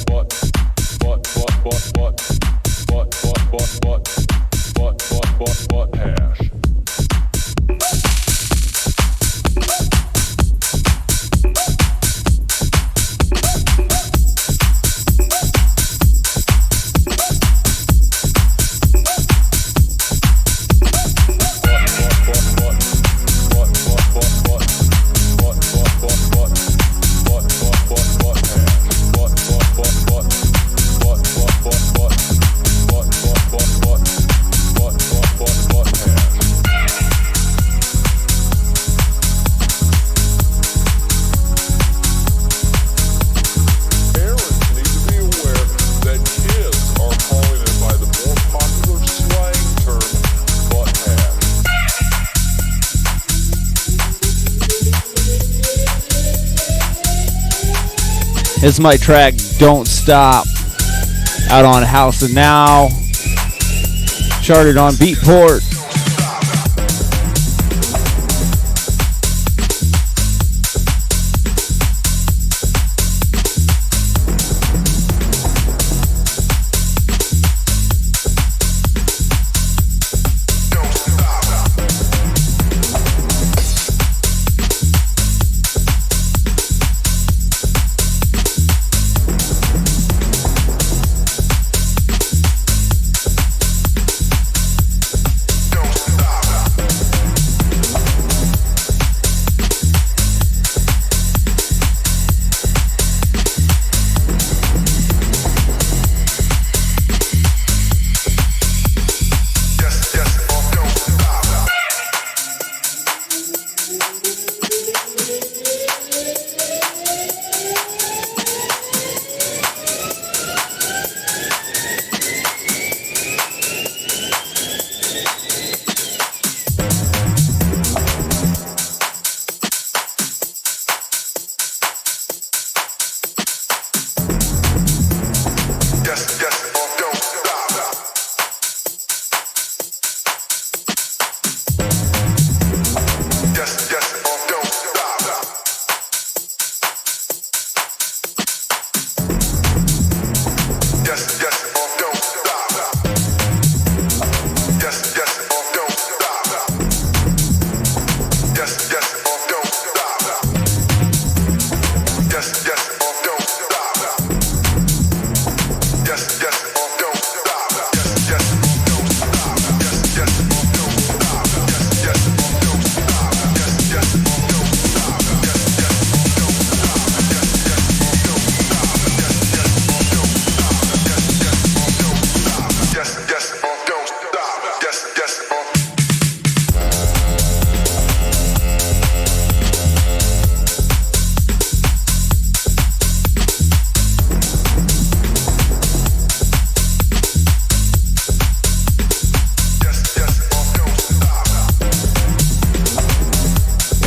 S5: What?
S3: This is my track, Don't Stop, out on House and Now, charted on Beatport.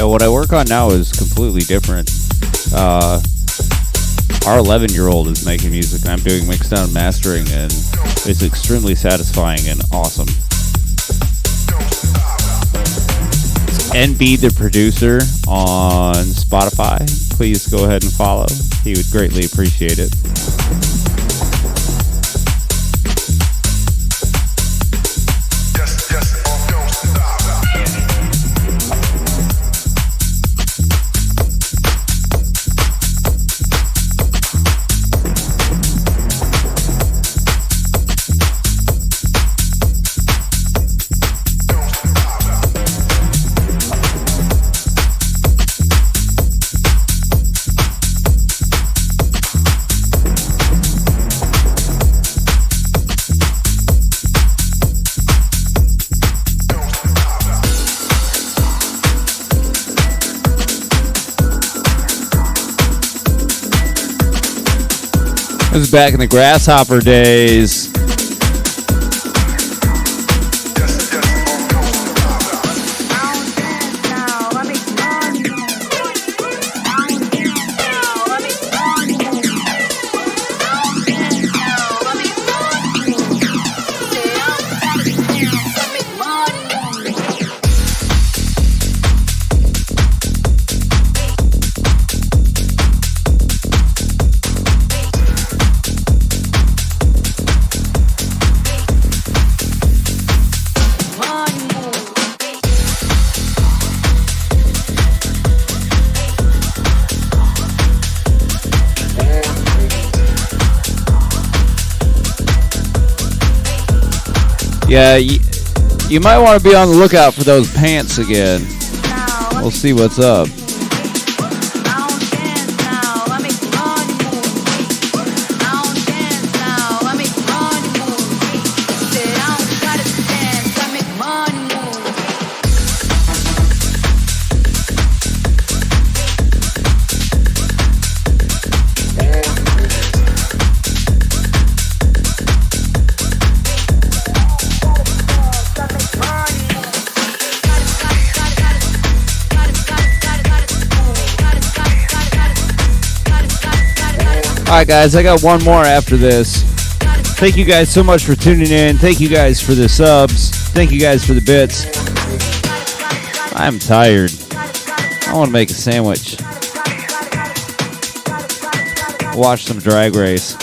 S3: What I work on now is completely different. Our 11-year-old is making music, and I'm doing mixdown and mastering, and it's extremely satisfying and awesome. It's NB the producer on Spotify. Please go ahead and follow. He would greatly appreciate it. This is back in the Grasshopper days. Yeah, you might want to be on the lookout for those pants again. We'll see what's up. right, guys, I got one more after this. Thank you guys so much for tuning in. Thank you guys for the subs. Thank you guys for the bits. I'm tired. I want to make a sandwich. Watch some Drag Race.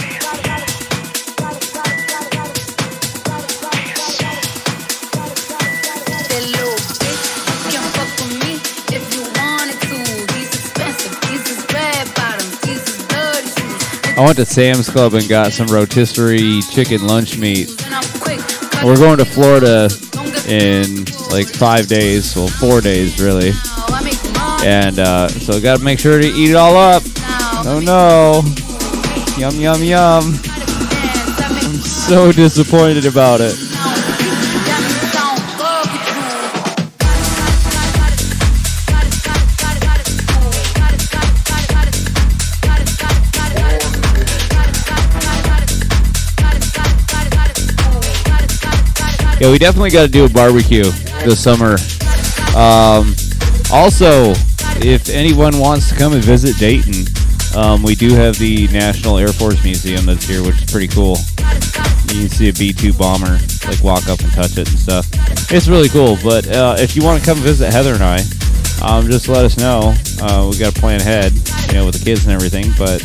S3: I went to Sam's Club and got some rotisserie chicken lunch meat. We're going to Florida in like 5 days, well 4 days really. And so got to make sure to eat it all up. Oh no. Yum, yum, yum. I'm so disappointed about it. Yeah, we definitely got to do a barbecue this summer. Also, if anyone wants to come and visit Dayton, we do have the National Air Force Museum that's here, which is pretty cool. You can see a B-2 bomber, like walk up and touch it and stuff. It's really cool. But if you want to come visit Heather and I, just let us know. We got to plan ahead, you know, with the kids and everything. But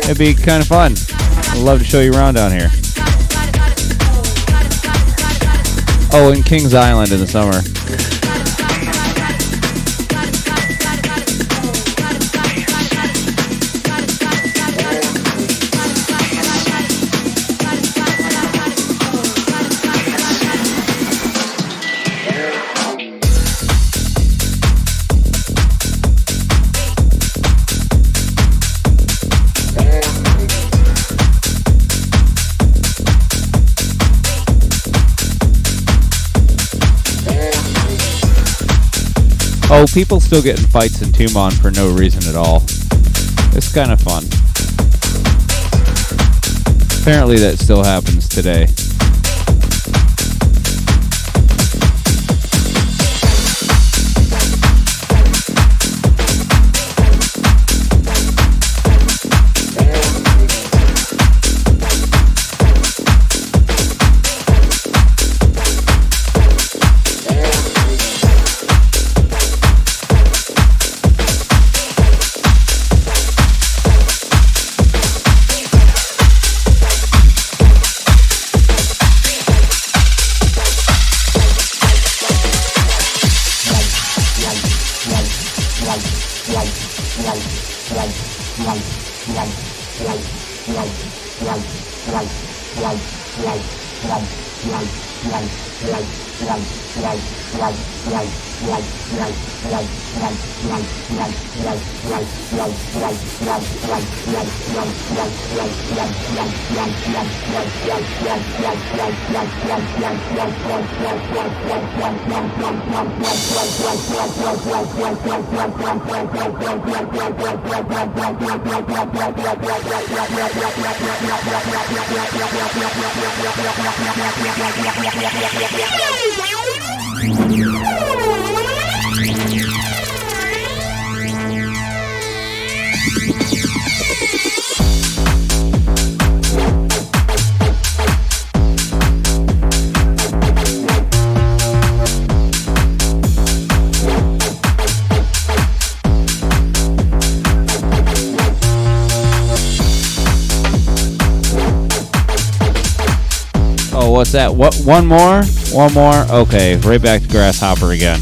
S3: it'd be kind of fun. I'd love to show you around down here. Oh, and Kings Island in the summer. Oh, people still getting fights in Tumon for no reason at all. It's kind of fun. Apparently that still happens today. What's that? What? One more? One more? Okay, right back to Grasshopper again.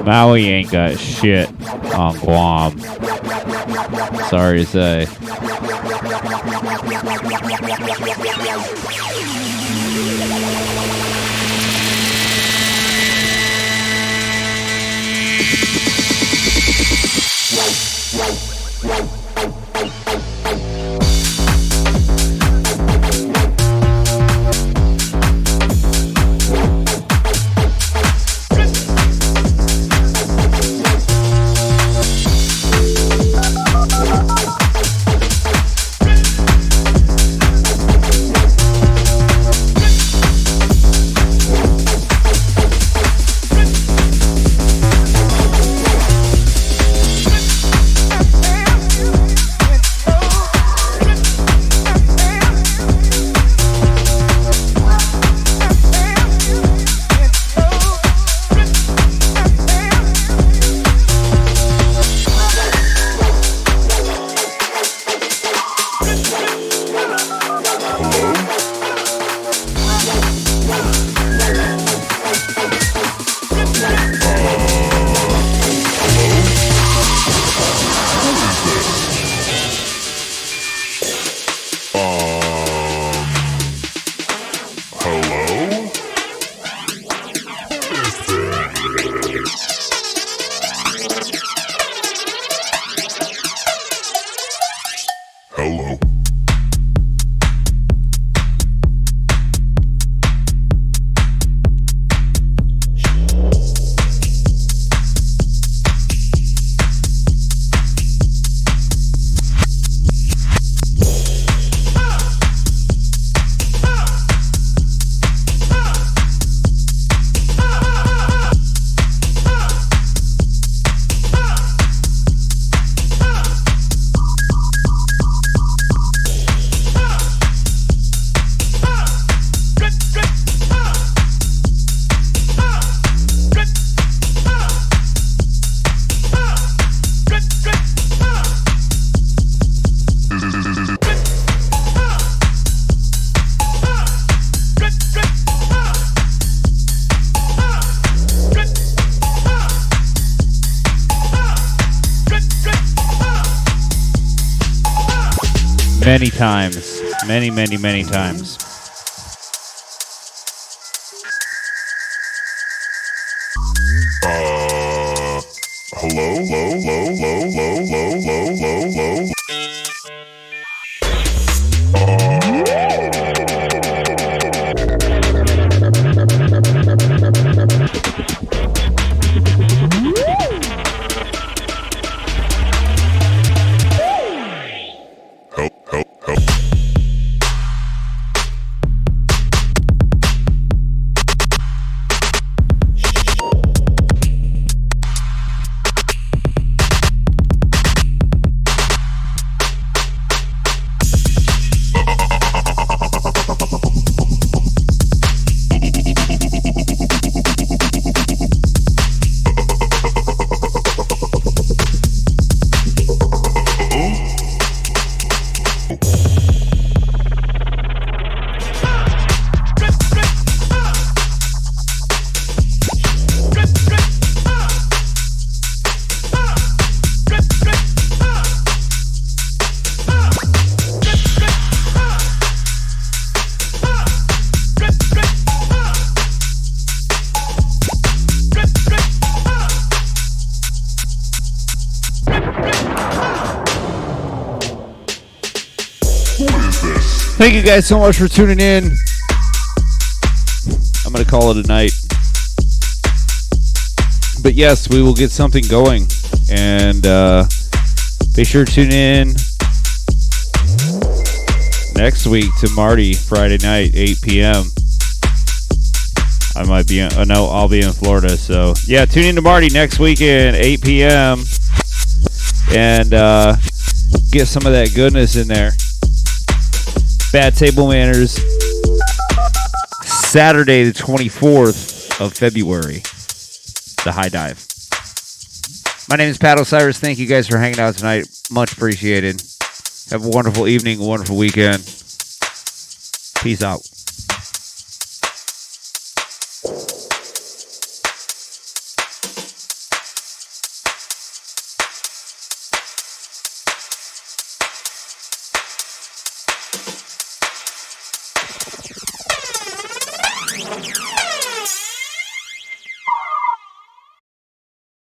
S3: Maui ain't got shit on Guam. Sorry to say. Many times. Many, many, many times.
S5: Hello?
S3: Thank you guys so much for tuning in. I'm going to call it a night. But yes, we will get something going. And be sure to tune in next week to Marty, Friday night, 8 p.m. I might be, no, I'll be in Florida. So yeah, tune in to Marty next weekend, 8 p.m. And get some of that goodness in there. Bad table manners Saturday, the 24th of February, the High Dive. My name is Pat Osiris. Thank you guys for hanging out tonight. Much appreciated. Have a wonderful evening, a wonderful weekend. Peace out.